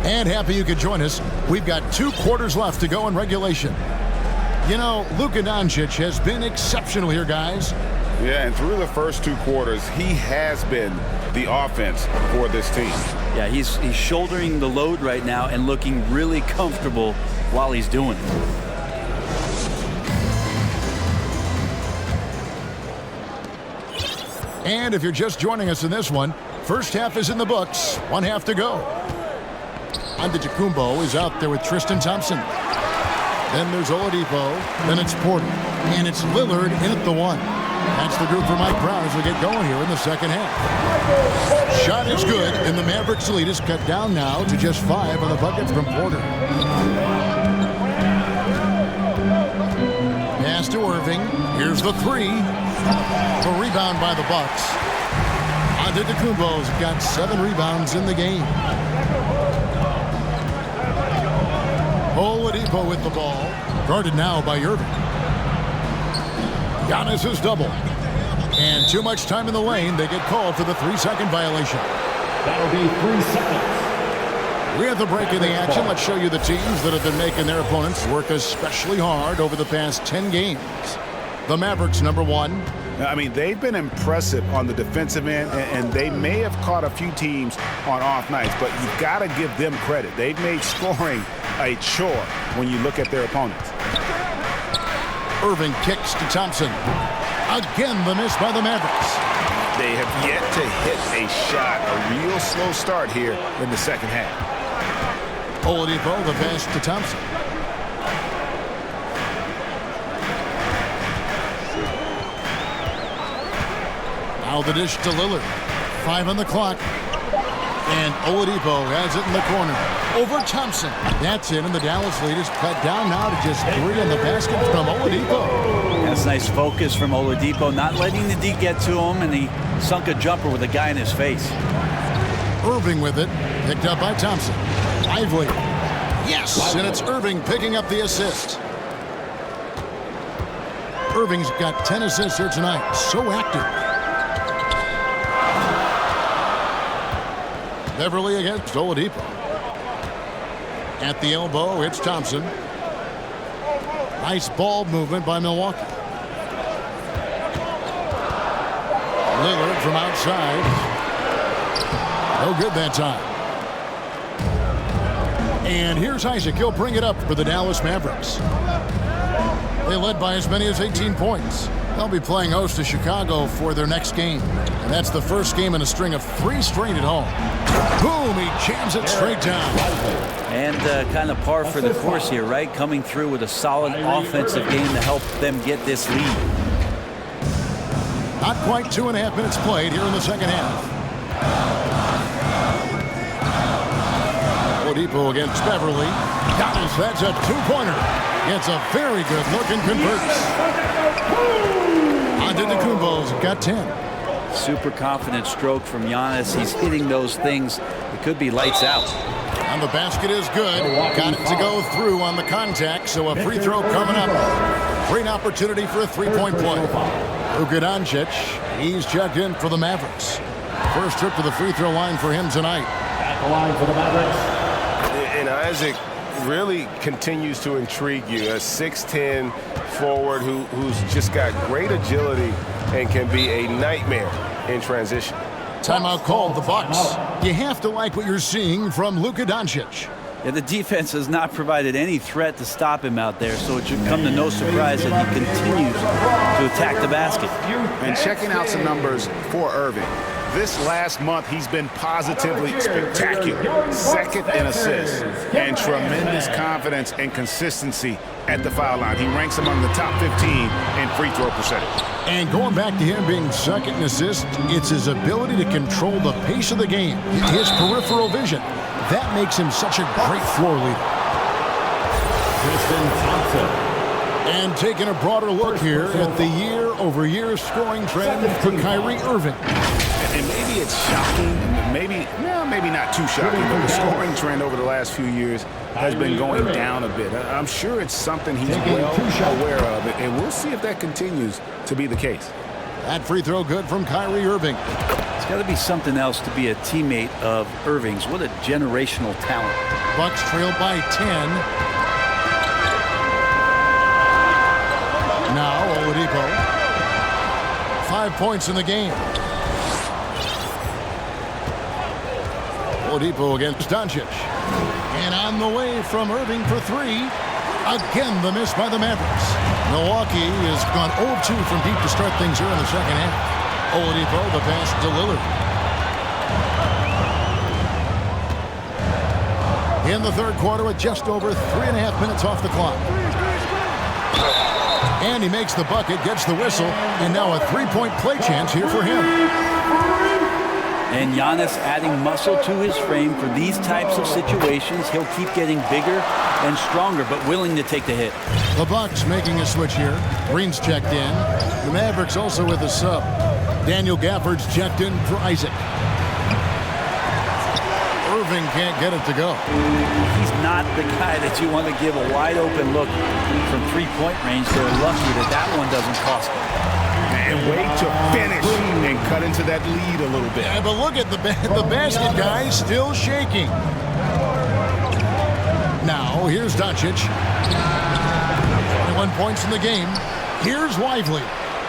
And happy you could join us. We've got 2 quarters left to go in regulation. Luka Doncic has been exceptional here, guys. Yeah, and through the first 2 quarters, he has been the offense for this team. Yeah, he's shouldering the load right now and looking really comfortable while he's doing it. And if you're just joining us in this one, first half is in the books. 1 half to go. Antetokounmpo is out there with Tristan Thompson. Then there's Oladipo. Then it's Porter. And it's Lillard in at the 1. That's the group for Mike Brown as we get going here in the second half. Shot is good, and the Mavericks' lead is cut down now to just 5 on the bucket from Porter. Pass to Irving. Here's the 3. A rebound by the Bucks. Antetokounmpo's got 7 rebounds in the game. Oladipo with the ball. Guarded now by Irving. Giannis is double. And too much time in the lane. They get called for the 3-second violation. That'll be 3 seconds. We're at the break in the action. Let's show you the teams that have been making their opponents work especially hard over the past 10 games. The Mavericks, number 1. I mean, they've been impressive on the defensive end, and they may have caught a few teams on off nights, but you've got to give them credit. They've made scoring a chore when you look at their opponents. Irving kicks to Thompson. Again, the miss by the Mavericks. They have yet to hit a shot, a real slow start here in the second half. Oladipo, the pass to Thompson. Now the dish to Lillard. 5 on the clock. And Oladipo has it in the corner. Over Thompson. That's in, and the Dallas lead is cut down now to just 3 on the basket from Oladipo. That's nice focus from Oladipo, not letting the D get to him, and he sunk a jumper with a guy in his face. Irving with it. Picked up by Thompson. Lively. Yes, and it's Irving picking up the assist. Irving's got 10 assists here tonight. So active. Beverly against Oladipo. At the elbow, it's Thompson. Nice ball movement by Milwaukee. Lillard from outside. No good that time. And here's Isaac. He'll bring it up for the Dallas Mavericks. They led by as many as 18 points. They'll be playing host to Chicago for their next game. And that's the first game in a string of 3 straight at home. Boom, he jams it straight down. And kind of par for the course here, right? Coming through with a solid offensive game to help them get this lead. Not quite 2.5 minutes played here in the second half. Oladipo against Beverly. Giannis, that's a two-pointer. Gets a very good look and converts. Antetokounmpo's got 10. Super confident stroke from Giannis. He's hitting those things. It could be lights out. And the basket is good. Got it to go through on the contact, so a free throw coming up. Great opportunity for a three-point play. Luka Doncic, he's checked in for the Mavericks. First trip to the free throw line for him tonight. At the line for the Mavericks. And Isaac really continues to intrigue you. A 6'10" forward who's just got great agility and can be a nightmare in transition. Timeout called the Bucks. You have to like what you're seeing from Luka Doncic. Yeah, the defense has not provided any threat to stop him out there, so it should come to no surprise that he continues to attack the basket. And checking out some numbers for Irving. This last month, he's been positively spectacular. Second in assists and tremendous confidence and consistency at the foul line. He ranks among the top 15 in free throw percentage. And going back to him being second in assists, it's his ability to control the pace of the game, his peripheral vision. That makes him such a great floor leader. Tristan Thompson. And taking a broader look here at the year-over-year scoring trend for Kyrie Irving. And maybe it's shocking, maybe not too shocking, but the scoring trend over the last few years has been going down a bit. I'm sure it's something he's well aware of, and we'll see if that continues to be the case. That free throw good from Kyrie Irving. It's got to be something else to be a teammate of Irving's. What a generational talent. Bucks trail by 10. Now Oladipo. 5 points in the game. Oladipo against Doncic. And on the way from Irving for three. Again, the miss by the Mavericks. Milwaukee has gone 0-2 from deep to start things here in the second half. Oladipo, the pass to Lillard. In the third quarter with just over 3.5 minutes off the clock. And he makes the bucket, gets the whistle, and now a three-point play chance here for him. And Giannis adding muscle to his frame for these types of situations. He'll keep getting bigger and stronger, but willing to take the hit. The Bucks making a switch here. Green's checked in. The Mavericks also with a sub. Daniel Gafford's checked in for Isaac. Irving can't get it to go. He's not the guy that you want to give a wide open look from three-point range. They're lucky that one doesn't cost them. And wait to finish and cut into that lead a little bit. Yeah, but look at the basket guy still shaking. Now, here's Doncic. 21 points in the game. Here's Lively.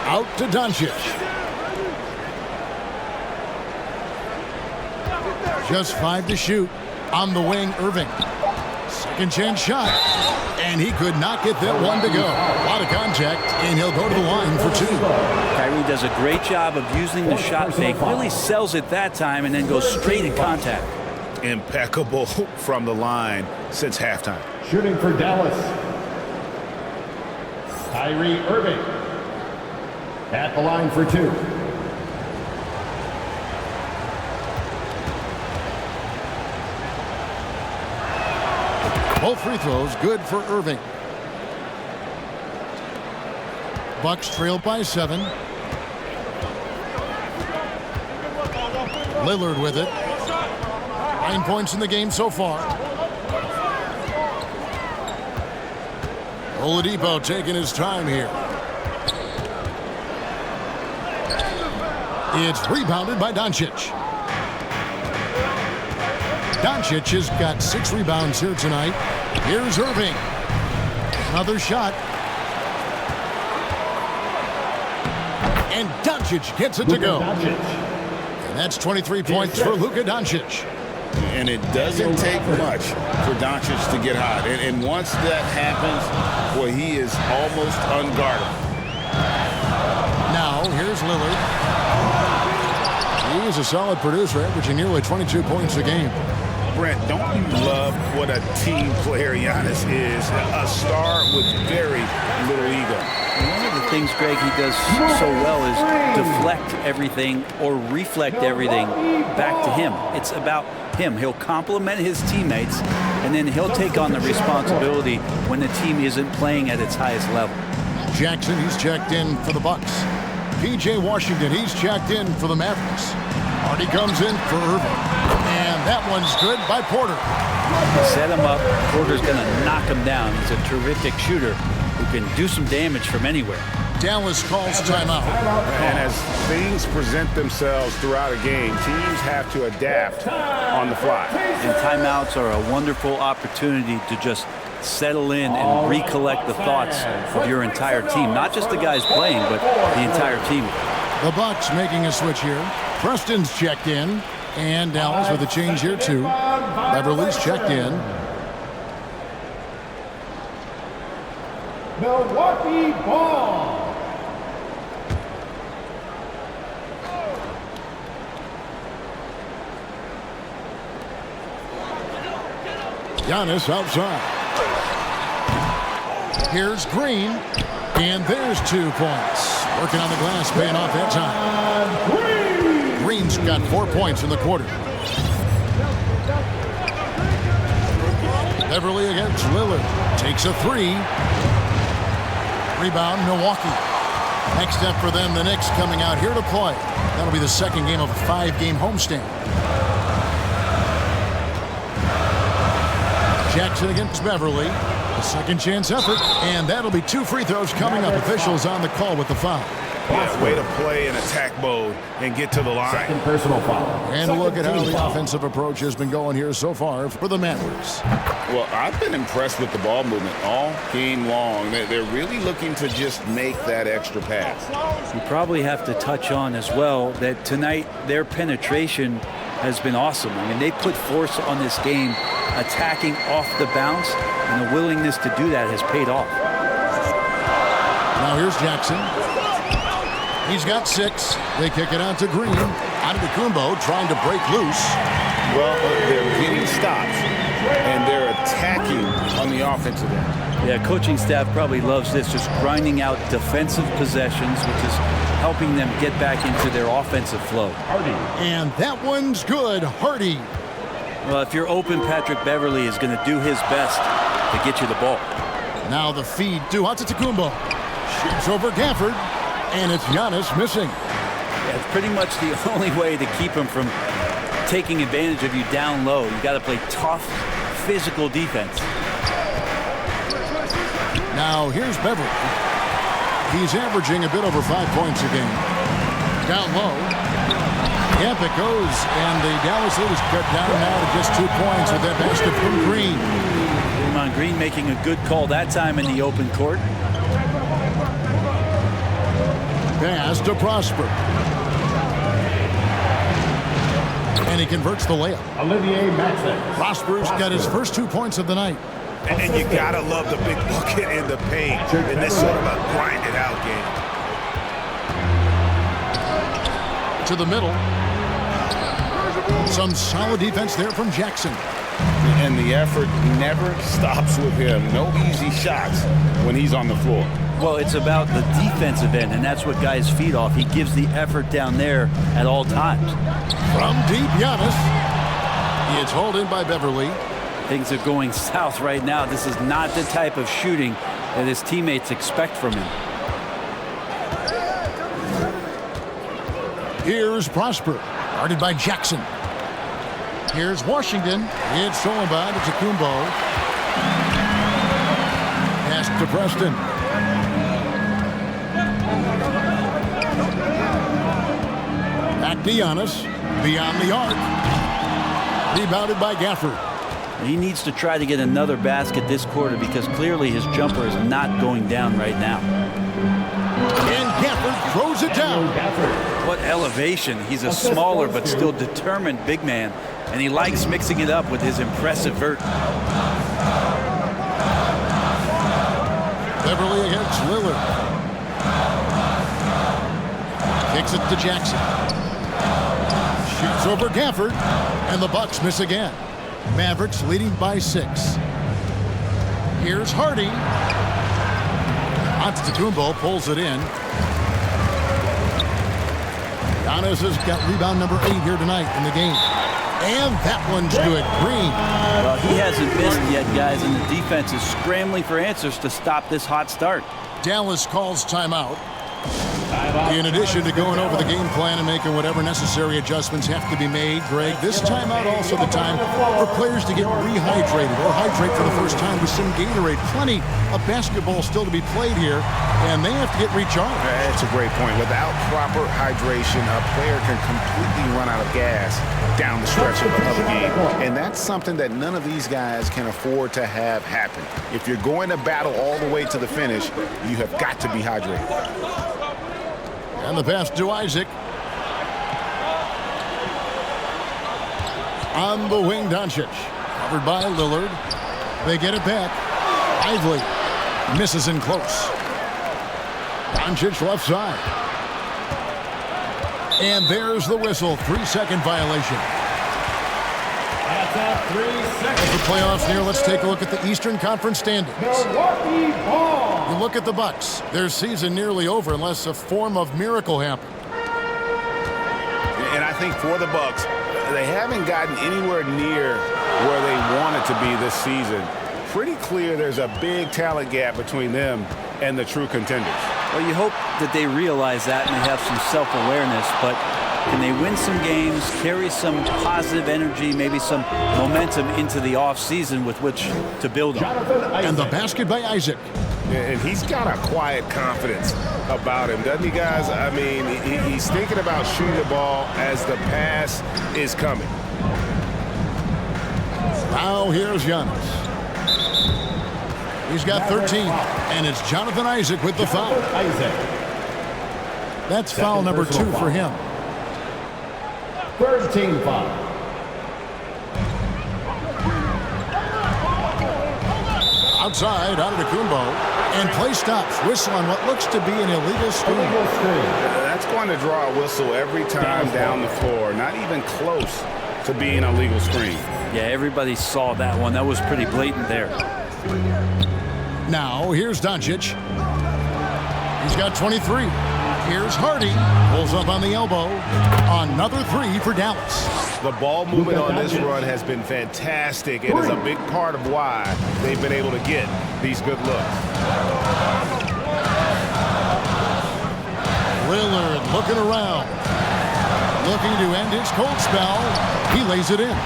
Out to Doncic. Just 5 to shoot. On the wing, Irving. Second chance shot. And he could not get that one to go. A lot of contact, and he'll go to the line for two. Kyrie does a great job of using the shot fake. Really sells it that time and then goes straight in contact. Impeccable from the line since halftime. Shooting for Dallas. Kyrie Irving. At the line for two. Both free throws good for Irving. Bucks trail by 7. Lillard with it. 9 points in the game so far. Oladipo taking his time here. It's rebounded by Doncic. Doncic has got 6 rebounds here tonight. Here's Irving. Another shot. And Doncic gets it to go. And that's 23 points for Luka Doncic. And it doesn't take much for Doncic to get hot. And once that happens, boy, he is almost unguardable. Now, here's Lillard. He is a solid producer, averaging nearly 22 points a game. Brent, don't you love what a team player Giannis is? A star with very little ego. One of the things, Greg, he does so well is deflect everything or reflect everything back to him. It's about him. He'll compliment his teammates, and then he'll take on the responsibility when the team isn't playing at its highest level. Jackson, he's checked in for the Bucks. P.J. Washington, he's checked in for the Mavericks. Hardy comes in for Irving. And that one's good by Porter. Set him up. Porter's going to knock him down. He's a terrific shooter who can do some damage from anywhere. Dallas calls timeout. And as things present themselves throughout a game, teams have to adapt on the fly. And timeouts are a wonderful opportunity to just settle in and recollect the thoughts of your entire team. Not just the guys playing, but the entire team. The Bucks making a switch here. Preston's checked in. And Dallas with a change here, too. Beverly's checked in. Milwaukee ball. Giannis outside. Here's Green. And there's 2 points. Working on the glass, paying off that time. Green's got 4 points in the quarter. Beverly against Lillard. Takes a 3. Rebound, Milwaukee. Next up for them, the Knicks coming out here to play. That'll be the second game of a 5-game homestand. Jackson against Beverly. A second chance effort, and that'll be 2 free throws coming up. Officials on the call with the foul. Yeah, way to play in attack mode and get to the line. Second personal foul. And look at how the offensive approach has been going here so far for the Mavericks. Well, I've been impressed with the ball movement all game long. They're really looking to just make that extra pass. You probably have to touch on as well that tonight their penetration has been awesome. I mean, they put force on this game, attacking off the bounce, and the willingness to do that has paid off. Now here's Jackson. He's got 6. They kick it out to Green. Antetokounmpo trying to break loose. Well, they're getting stops, and they're attacking on the offensive end. Yeah, coaching staff probably loves this, just grinding out defensive possessions, which is helping them get back into their offensive flow. Hardy. And that one's good. Hardy. Well, if you're open, Patrick Beverly is going to do his best to get you the ball. Now the feed to Antetokounmpo. Shoots over Gafford. And it's Giannis missing. Yeah, it's pretty much the only way to keep him from taking advantage of you down low. You got to play tough, physical defense. Now here's Beverly. He's averaging a bit over 5 points a game. Down low. Yep, it goes. And the Dallas lead is cut down now to just 2 points with that basket from Green. Draymond Green making a good call that time in the open court. Pass to Prosper. And he converts the layup. Olivier Maxey. Prosper's got his first 2 points of the night. And you gotta love the big bucket in the paint in this sort of a grinded out game. To the middle. Some solid defense there from Jackson. And the effort never stops with him. No easy shots when he's on the floor. Well, it's about the defensive end, and that's what guys feed off. He gives the effort down there at all times. From deep, Giannis. It's hauled in by Beverly. Things are going south right now. This is not the type of shooting that his teammates expect from him. Here's Prosper, guarded by Jackson. Here's Washington. It's stolen by Antetokounmpo. Pass to Preston. Back to Giannis. Beyond the arc. Rebounded by Gafford. He needs to try to get another basket this quarter because clearly his jumper is not going down right now. And Gafford throws it down. What elevation. He's a smaller but still determined big man, and he likes mixing it up with his impressive vert. Beverly against Lillard. Kicks it to Jackson. Shoots over Gafford, and the Bucks miss again. Mavericks leading by 6. Here's Hardy. Antetokounmpo pulls it in. Giannis has got rebound number 8 here tonight in the game. And that one's good. Green. Well, he hasn't missed yet, guys, and the defense is scrambling for answers to stop this hot start. Dallas calls timeout. In addition to going over the game plan and making whatever necessary adjustments have to be made, Greg, this timeout also the time for players to get rehydrated or hydrate for the first time with some Gatorade. Plenty of basketball still to be played here, and they have to get recharged. That's a great point. Without proper hydration, a player can completely run out of gas down the stretch of the game. And that's something that none of these guys can afford to have happen. If you're going to battle all the way to the finish, you have got to be hydrated. And the pass to Isaac. On the wing, Doncic. Covered by Lillard. They get it back. Ively misses in close. Doncic left side. And there's the whistle. 3-second violation. That's a 3 seconds. As the playoffs near, let's take a look at the Eastern Conference standings. You look at the Bucks. Their season nearly over unless a form of miracle happened. And I think for the Bucks, they haven't gotten anywhere near where they wanted to be this season. Pretty clear there's a big talent gap between them and the true contenders. Well, you hope that they realize that and they have some self-awareness, but can they win some games, carry some positive energy, maybe some momentum into the offseason with which to build on? And the basket by Isaac. And he's got a quiet confidence about him, doesn't he, guys? I mean, he's thinking about shooting the ball as the pass is coming. Now here's Giannis. He's got 13, and it's Jonathan Isaac with the foul. That's foul number 2 for him. Third team foul. Outside, Antetokounmpo. And play stops. Whistle on what looks to be an illegal screen. That's going to draw a whistle every time down the floor. Not even close to being a legal screen. Yeah, everybody saw that one. That was pretty blatant there. Now, here's Doncic. He's got 23. Here's Hardy. Pulls up on the elbow. Another 3 for Dallas. The ball movement on this run has been fantastic and is a big part of why they've been able to get these good looks. Lillard looking around. Looking to end his cold spell. He lays it in.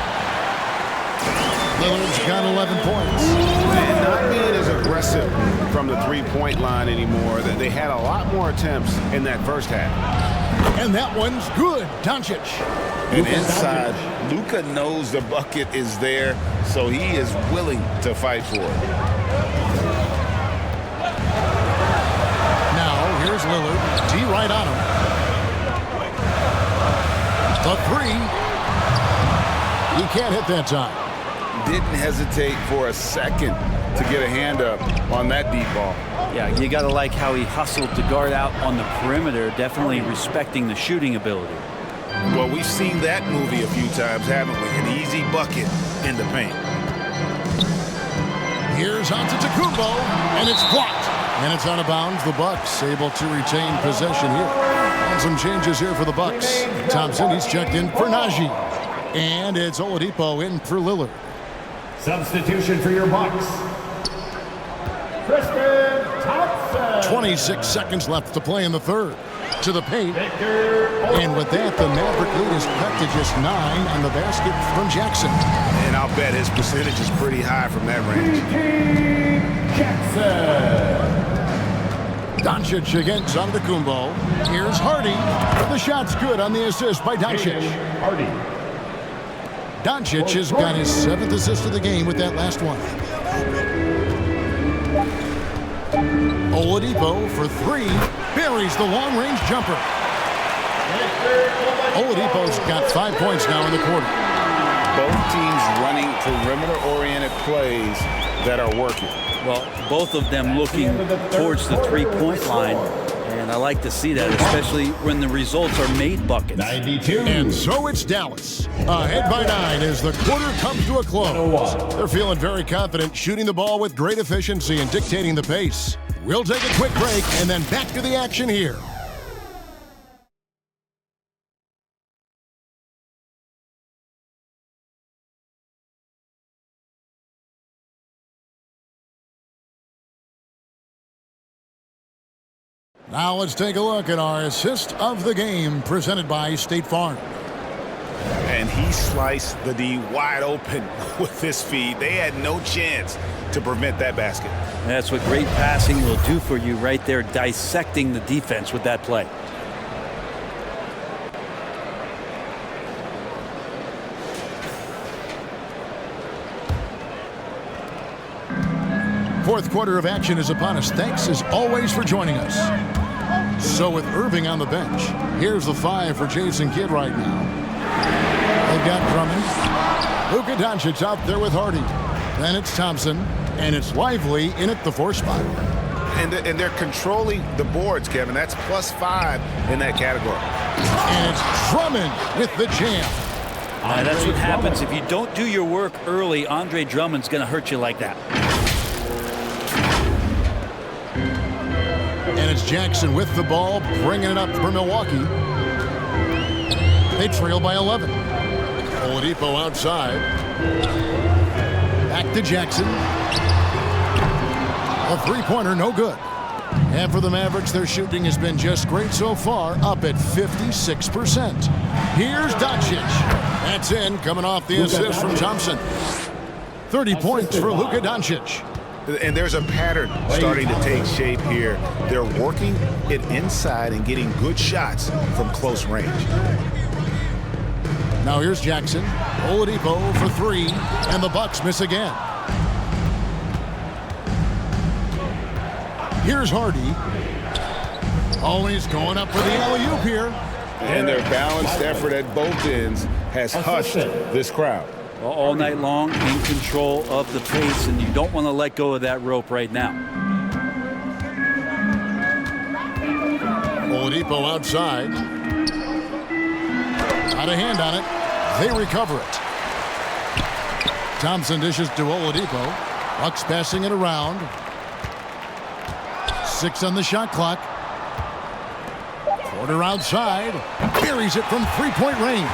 Lillard's got 11 points. And not being as aggressive from the three-point line anymore. They had a lot more attempts in that first half. And that one's good. Doncic. And inside, Luka knows the bucket is there, so he is willing to fight for it. Now, here's Lillard. D right on him. The 3. He can't hit that time. Didn't hesitate for a second to get a hand up on that deep ball. Yeah, you got to like how he hustled to guard out on the perimeter, definitely respecting the shooting ability. Well, we've seen that movie a few times, haven't we? An easy bucket in the paint. Here's Antetokounmpo, and it's blocked. And it's out of bounds. The Bucks able to retain possession here. And some changes here for the Bucks. Thompson, he's checked in for Najee. And it's Oladipo in for Lillard. Substitution for your Bucks. Crispin Thompson. 26 seconds left to play in the third. To the paint. And with that, the Maverick lead is cut to just 9 on the basket from Jackson. And I'll bet his percentage is pretty high from that range. Jackson. Doncic against Antetokounmpo. Here's Hardy. The shot's good on the assist by Doncic. Hardy. Doncic has got his 7th assist of the game with that last one. Oladipo for 3. Buries the long-range jumper. Oladipo's got 5 points now in the quarter. Both teams running perimeter-oriented plays that are working. Well, both of them looking towards the three-point line. And I like to see that, especially when the results are made buckets. 92. And so it's Dallas. Ahead by 9 as the quarter comes to a close. They're feeling very confident, shooting the ball with great efficiency and dictating the pace. We'll take a quick break and then back to the action here. Now let's take a look at our assist of the game presented by State Farm. And he sliced the D wide open with his feed. They had no chance to prevent that basket. That's what great passing will do for you right there, dissecting the defense with that play. Fourth quarter of action is upon us. Thanks as always for joining us. So with Irving on the bench, here's the 5 for Jason Kidd right now. They've got Drummond. Luka Doncic out there with Hardy. Then it's Thompson, and it's Lively in at the 4 spot. And they're controlling the boards, Kevin. That's +5 in that category. And it's Drummond with the jam. That's what happens if you don't do your work early. Andre Drummond's going to hurt you like that. And it's Jackson with the ball, bringing it up for Milwaukee. They trail by 11. Oladipo outside. Back to Jackson. A three-pointer, no good. And for the Mavericks, their shooting has been just great so far, up at 56%. Here's Doncic. That's in, coming off the assist from Thompson. 30 points for Luka Doncic. And there's a pattern starting to take shape here. They're working it inside and getting good shots from close range. Now here's Jackson. Oladipo for 3, and the Bucks miss again. Here's Hardy. Oh, he's going up for the alley-oop here. And their balanced effort at both ends has hushed this crowd. All night long, in control of the pace, and you don't want to let go of that rope right now. Oladipo outside. Got a hand on it. They recover it. Thompson dishes to Oladipo. Bucks passing it around. 6 on the shot clock. Porter outside. Buries it from three-point range.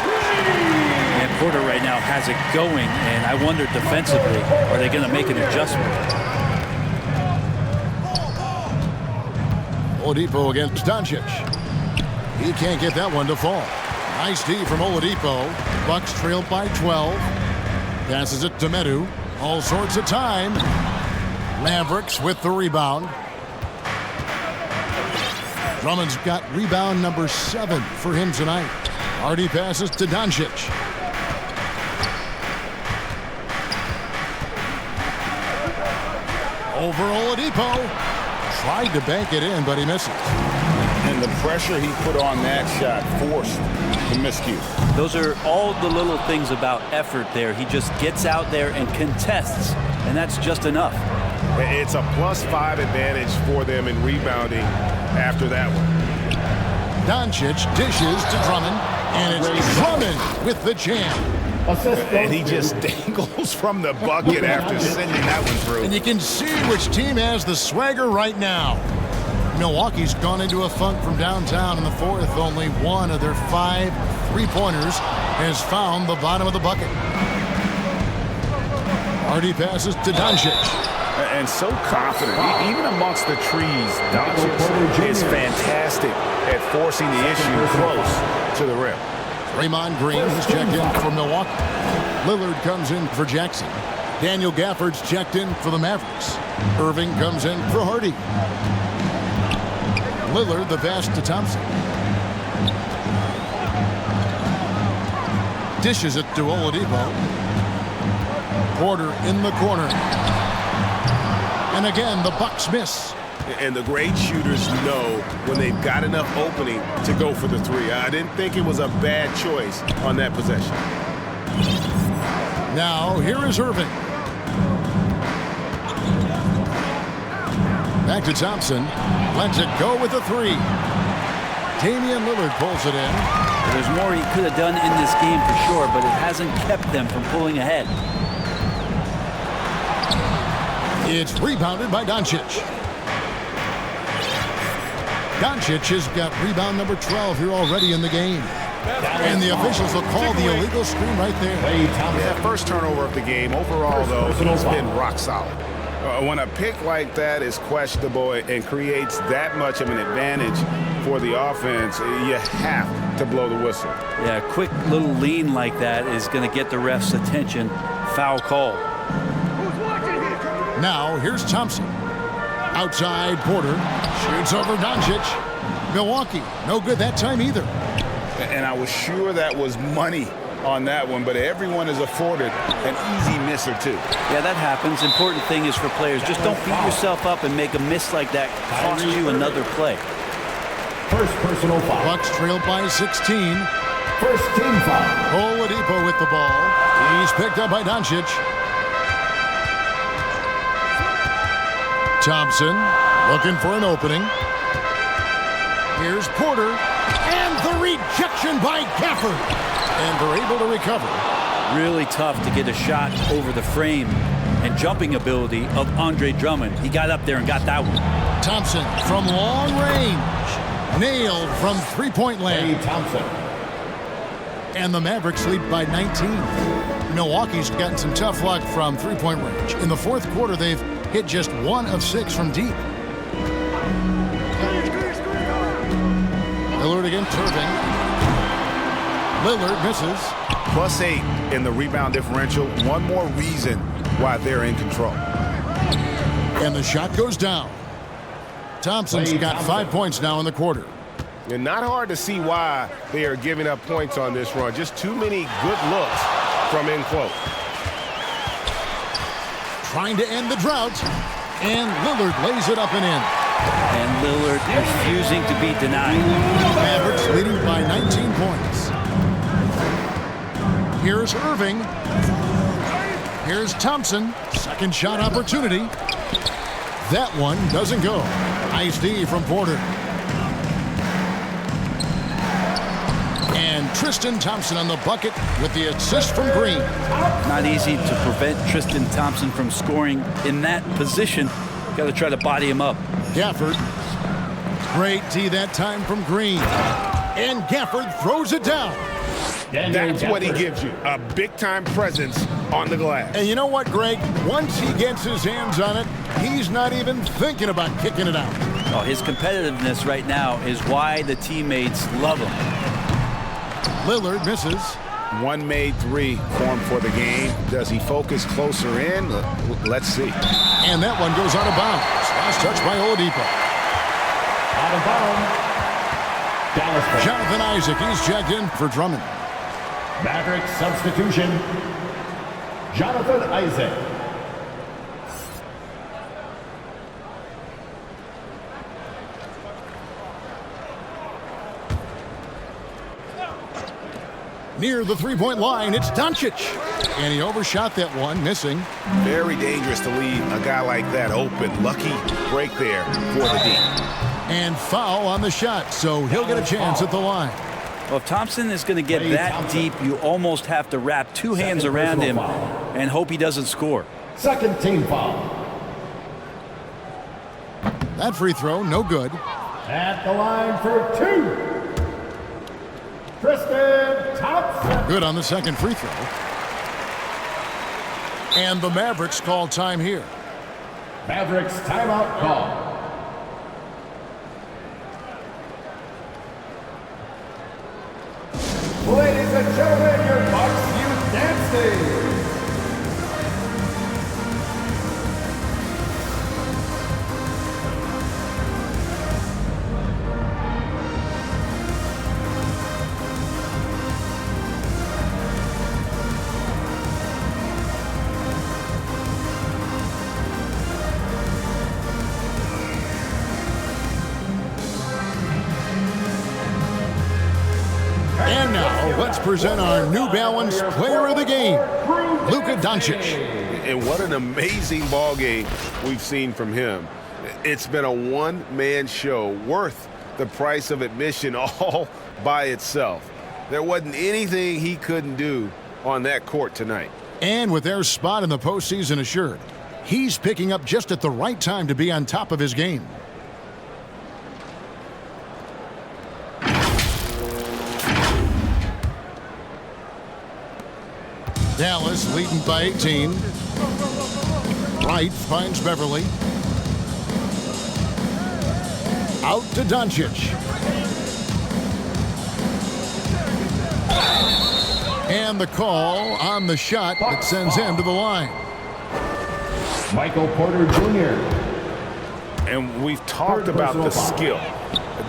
And Porter right now has it going, and I wonder defensively, are they going to make an adjustment? Oladipo against Doncic. He can't get that one to fall. Nice D from Oladipo. Bucks trail by 12. Passes it to Medu. All sorts of time. Mavericks with the rebound. Drummond's got rebound number 7 for him tonight. Hardy passes to Doncic. Over Oladipo. Tried to bank it in, but he misses. And the pressure he put on that shot forced the miscue. Those are all the little things about effort there. He just gets out there and contests, and that's just enough. It's a +5 advantage for them in rebounding after that one. Doncic dishes to Drummond, and it's Drummond with the jam. And he just dangles from the bucket after sending that one through. And you can see which team has the swagger right now. Milwaukee's gone into a funk from downtown in the 4th. Only one of their 5 three-pointers has found the bottom of the bucket. Hardy passes to Doncic. And so confident, even amongst the trees, Doncic is fantastic at forcing the issue close to the rim. Draymond Green has checked in for Milwaukee. Lillard comes in for Jackson. Daniel Gafford's checked in for the Mavericks. Irving comes in for Hardy. Lillard the pass to Thompson. Dishes it to Oladipo. Porter in the corner. And again, the Bucks miss. And the great shooters know when they've got enough opening to go for the 3. I didn't think it was a bad choice on that possession. Now, here is Irving. Back to Thompson. Lets it go with a 3. Damian Lillard pulls it in. There's more he could have done in this game for sure, but it hasn't kept them from pulling ahead. It's rebounded by Doncic. Doncic has got rebound number 12 here already in the game. And the officials will call the illegal screen right there. Yeah, first turnover of the game. Overall, though, he's been rock solid. When a pick like that is questionable and creates that much of an advantage for the offense, you have to blow the whistle. Yeah, a quick little lean like that is going to get the ref's attention. Foul call. Now, here's Thompson. Outside, Porter. Shoots over Doncic. Milwaukee, no good that time either. And I was sure that was money on that one, but everyone is afforded an easy miss or two. Yeah, that happens. Important thing is for players, just don't beat yourself up and make a miss like that cost you another play. First personal foul. Bucks trailed by 16. First team foul. Oladipo with the ball. He's picked up by Doncic. Thompson looking for an opening. Here's Porter. And the rejection by Gafford. And they're able to recover. Really tough to get a shot over the frame and jumping ability of Andre Drummond. He got up there and got that one. Thompson from long range. Nailed from three-point land. Thompson. And the Mavericks lead by 19. Milwaukee's gotten some tough luck from three-point range. In the fourth quarter, they've hit just 1 of 6 from deep. Lillard against Irving. Lillard misses. +8 in the rebound differential. One more reason why they're in control. And the shot goes down. Thompson's got 5 points now in the quarter. And not hard to see why they are giving up points on this run. Just too many good looks from in close. Trying to end the drought. And Lillard lays it up and in. And Lillard refusing to be denied. Mavericks leading by 19 points. Here's Irving. Here's Thompson. Second shot opportunity. That one doesn't go. Nice D from Porter. And Tristan Thompson on the bucket with the assist from Green. Not easy to prevent Tristan Thompson from scoring in that position. Got to try to body him up. Gafford. Great D that time from Green. And Gafford throws it down. That's what he gives you, a big-time presence on the glass. And you know what, Greg? Once he gets his hands on it, he's not even thinking about kicking it out. Oh, his competitiveness right now is why the teammates love him. Lillard misses. One made three formed for the game. Does he focus closer in? Let's see. And that one goes out of bounds. Last touch by Oladipo. Out of bounds. Dallas. Jonathan Isaac, he's checked in for Drummond. Maverick substitution. Jonathan Isaac. Near the three-point line, it's Doncic. And he overshot that one, missing. Very dangerous to leave a guy like that open. Lucky break there for the D. And foul on the shot, so he'll get a chance at the line. Well, if Thompson is going to get that deep, you almost have to wrap two hands around him and hope he doesn't score. Second team foul. That free throw, no good. At the line for two. Tristan Thompson. Good on the second free throw. And the Mavericks call time here. Mavericks timeout call. Ladies and gentlemen, your Bucks Youth Dancing. And now, let's present our New Balance Player of the Game, Luka Doncic. And what an amazing ball game we've seen from him. It's been a one-man show worth the price of admission all by itself. There wasn't anything he couldn't do on that court tonight. And with their spot in the postseason assured, he's picking up just at the right time to be on top of his game. Dallas leading by 18. Wright finds Beverly. Out to Doncic. And the call on the shot that sends him to the line. Michael Porter Jr. And we've talked about the skill.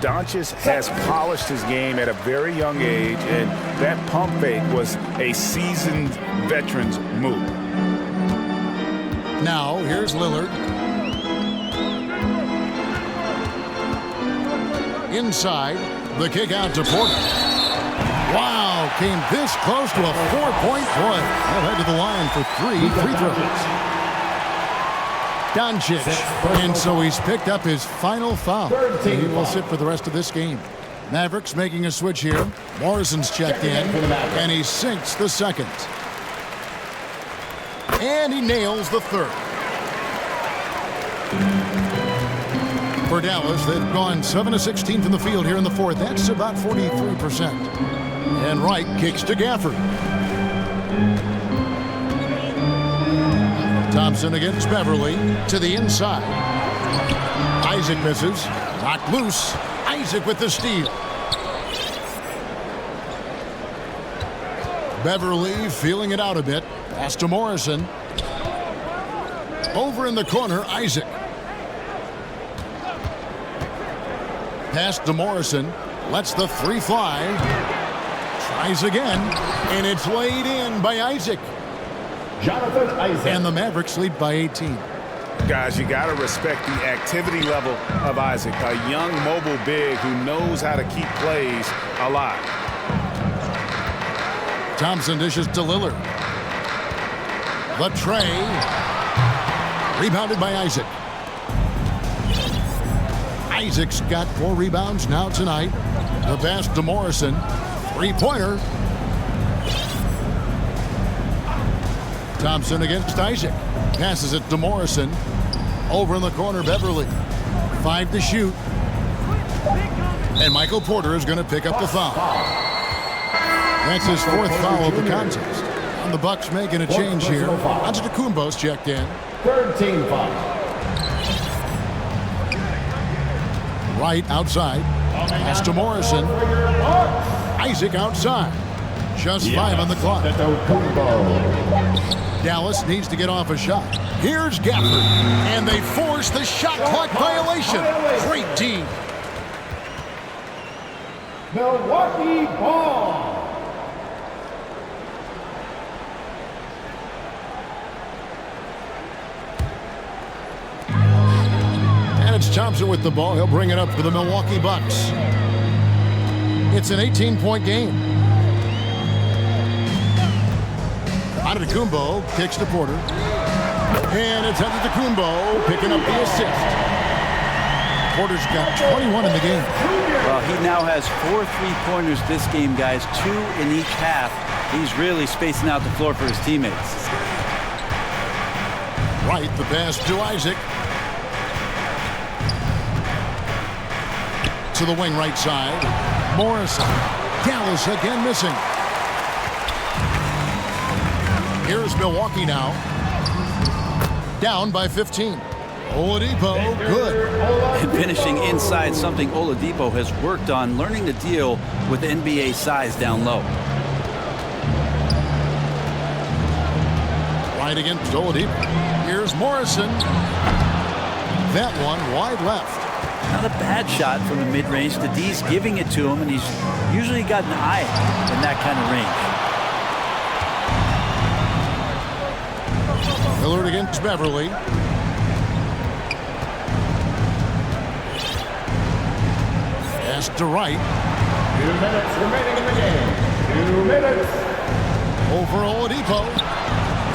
Doncic has polished his game at a very young age, and that pump fake was a seasoned veteran's move. Now, here's Lillard. Inside, the kick out to Porter. Wow, came this close to a 4-point play. He'll head to the line for 3 free throws. Doncic, and so he's picked up his final foul. He will sit for the rest of this game. Mavericks making a switch here. Morrison's checked in, and he sinks the second. And he nails the third. For Dallas, they've gone 7 of 16 from the field here in the fourth. That's about 43%. And Wright kicks to Gafford. Thompson against Beverly to the inside. Isaac misses. Knocked loose. Isaac with the steal. Beverly feeling it out a bit. Pass to Morrison. Over in the corner, Isaac. Pass to Morrison. Lets the three fly. Tries again. And it's laid in by Isaac. Jonathan Isaac. And the Mavericks lead by 18. Guys, you got to respect the activity level of Isaac, a young mobile big who knows how to keep plays alive. Thompson dishes to Lillard. The tray. Rebounded by Isaac. Isaac's got 4 rebounds now tonight. The pass to Morrison. Three-pointer. Thompson against Isaac. Passes it to Morrison. Over in the corner, Beverly. 5 to shoot. And Michael Porter is going to pick up the foul. That's his 4th foul of the contest. And the Bucks making a change here. Antetokounmpo's checked in. 3rd team foul. Wright outside. Pass to Morrison. Isaac outside. Just 5 on the clock. Dallas needs to get off a shot. Here's Gafford. And they force the shot clock violation. Great team. Milwaukee ball. And it's Thompson with the ball. He'll bring it up for the Milwaukee Bucks. It's an 18-point game. Antetokounmpo kicks to Porter. And it's Antetokounmpo picking up the assist. Porter's got 21 in the game. Well, he now has 4 3-pointers this game, guys. 2 in each half. He's really spacing out the floor for his teammates. Wright, the pass to Isaac. To the wing right side. Morrison. Dallas again missing. Here's Milwaukee now. Down by 15. Oladipo, good. And finishing inside, something Oladipo has worked on, learning to deal with NBA size down low. Right against Oladipo. Here's Morrison. That one wide left. Not a bad shot from the mid-range. The D's giving it to him, and he's usually got an eye in that kind of range. Lillard against Beverly. Pass to Wright. 2 minutes remaining in the game. 2 minutes. Over Oladipo.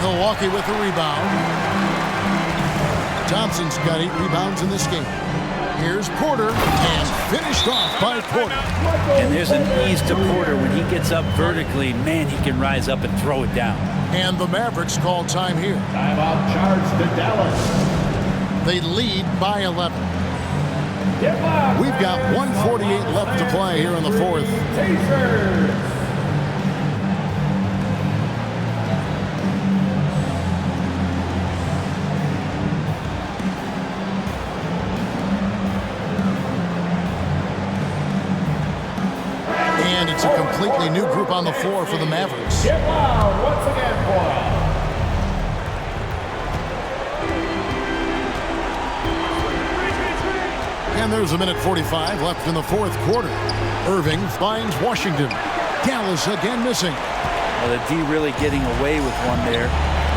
Milwaukee with the rebound. Thompson's got 8 rebounds in this game. Here's Porter, and finished off by Porter. And there's an ease to Porter when he gets up vertically. Man, he can rise up and throw it down. And the Mavericks call time here. Timeout charge to Dallas. They lead by 11. We've got 1:48 left to play here in the fourth. And it's a completely new group on the floor for the Mavericks. Get loud once again for us. And there's a minute 45 left in the fourth quarter. Irving finds Washington. Dallas again missing. Well, the D really getting away with one there.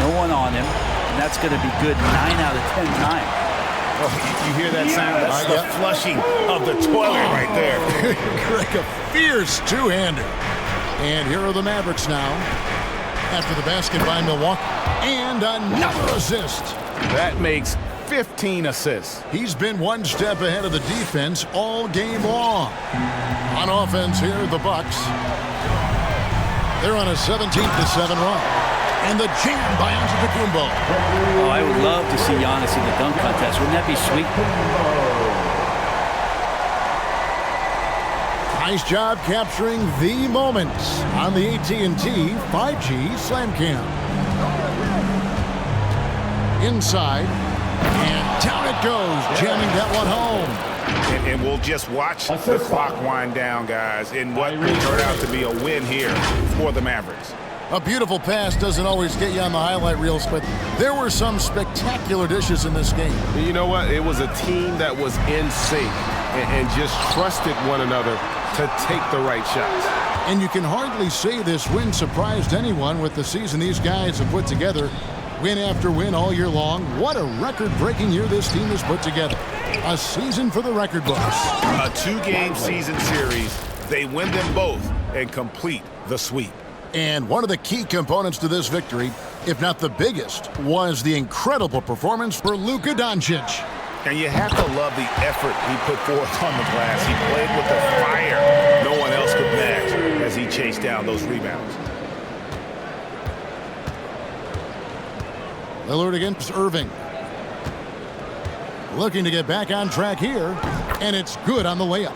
No one on him. And that's going to be good 9 out of 10 times. Oh, you hear that sound? That's the flushing of the toilet right there. Greg, a fierce two-hander. And here are the Mavericks now. After the basket by Milwaukee. And another assist. That makes 15 assists. He's been one step ahead of the defense all game long. On offense here, the Bucks. They're on a 17-7 run. And the jam by Antetokounmpo. Oh, I would love to see Giannis in the dunk contest. Wouldn't that be sweet? Nice job capturing the moments on the AT&T 5G Slam Cam. Inside. And down it goes, jamming that one home. And we'll just watch the clock wind down, guys, in what will turn out to be a win here for the Mavericks. A beautiful pass doesn't always get you on the highlight reels, but there were some spectacular dishes in this game. You know what? It was a team that was in sync and just trusted one another to take the right shots. And you can hardly say this win surprised anyone with the season these guys have put together. Win after win all year long. What a record-breaking year this team has put together. A season for the record books. A 2-game season series. They win them both and complete the sweep. And one of the key components to this victory, if not the biggest, was the incredible performance for Luka Doncic. And you have to love the effort he put forth on the glass. He played with the fire no one else could match as he chased down those rebounds. Lillard against Irving. Looking to get back on track here, and it's good on the layup.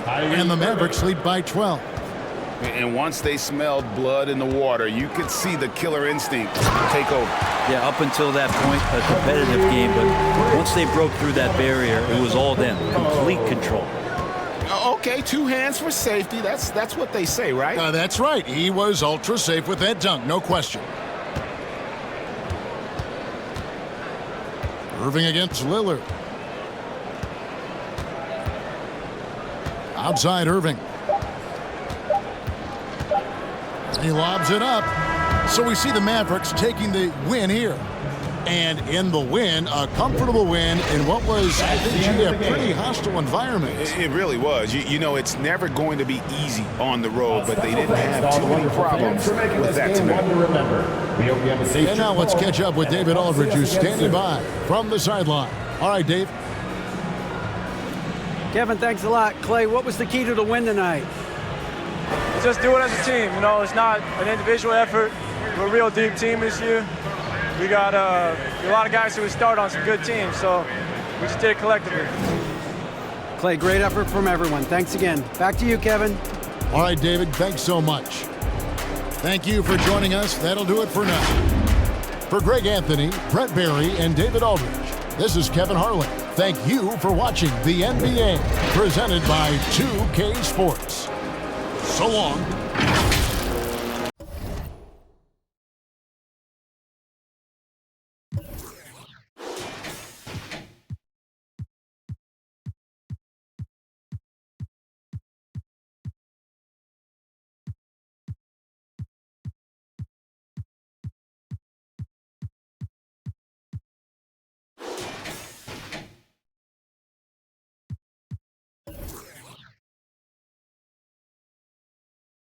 And the Mavericks lead by 12. And once they smelled blood in the water, you could see the killer instinct take over. Yeah, up until that point, a competitive game, but once they broke through that barrier, it was all them. Complete control. Okay, 2 hands for safety. That's what they say, right? That's right. He was ultra safe with that dunk, no question. Irving against Lillard. Outside Irving. He lobs it up. So we see the Mavericks taking the win here. And in the win, a comfortable win in what was, I think, a pretty hostile environment. It really was. You know, it's never going to be easy on the road, but they didn't have too many problems with that tonight. And now let's catch up with David Aldridge, who's standing by from the sideline. All right, Dave. Kevin, thanks a lot. Clay, what was the key to the win tonight? Just do it as a team. You know, it's not an individual effort. We're a real deep team this year. We got a lot of guys who would start on some good teams, so we just did it collectively. Clay, great effort from everyone. Thanks again. Back to you, Kevin. All right, David, thanks so much. Thank you for joining us. That'll do it for now. For Greg Anthony, Brett Barry, and David Aldridge, this is Kevin Harlan. Thank you for watching the NBA, presented by 2K Sports. So long.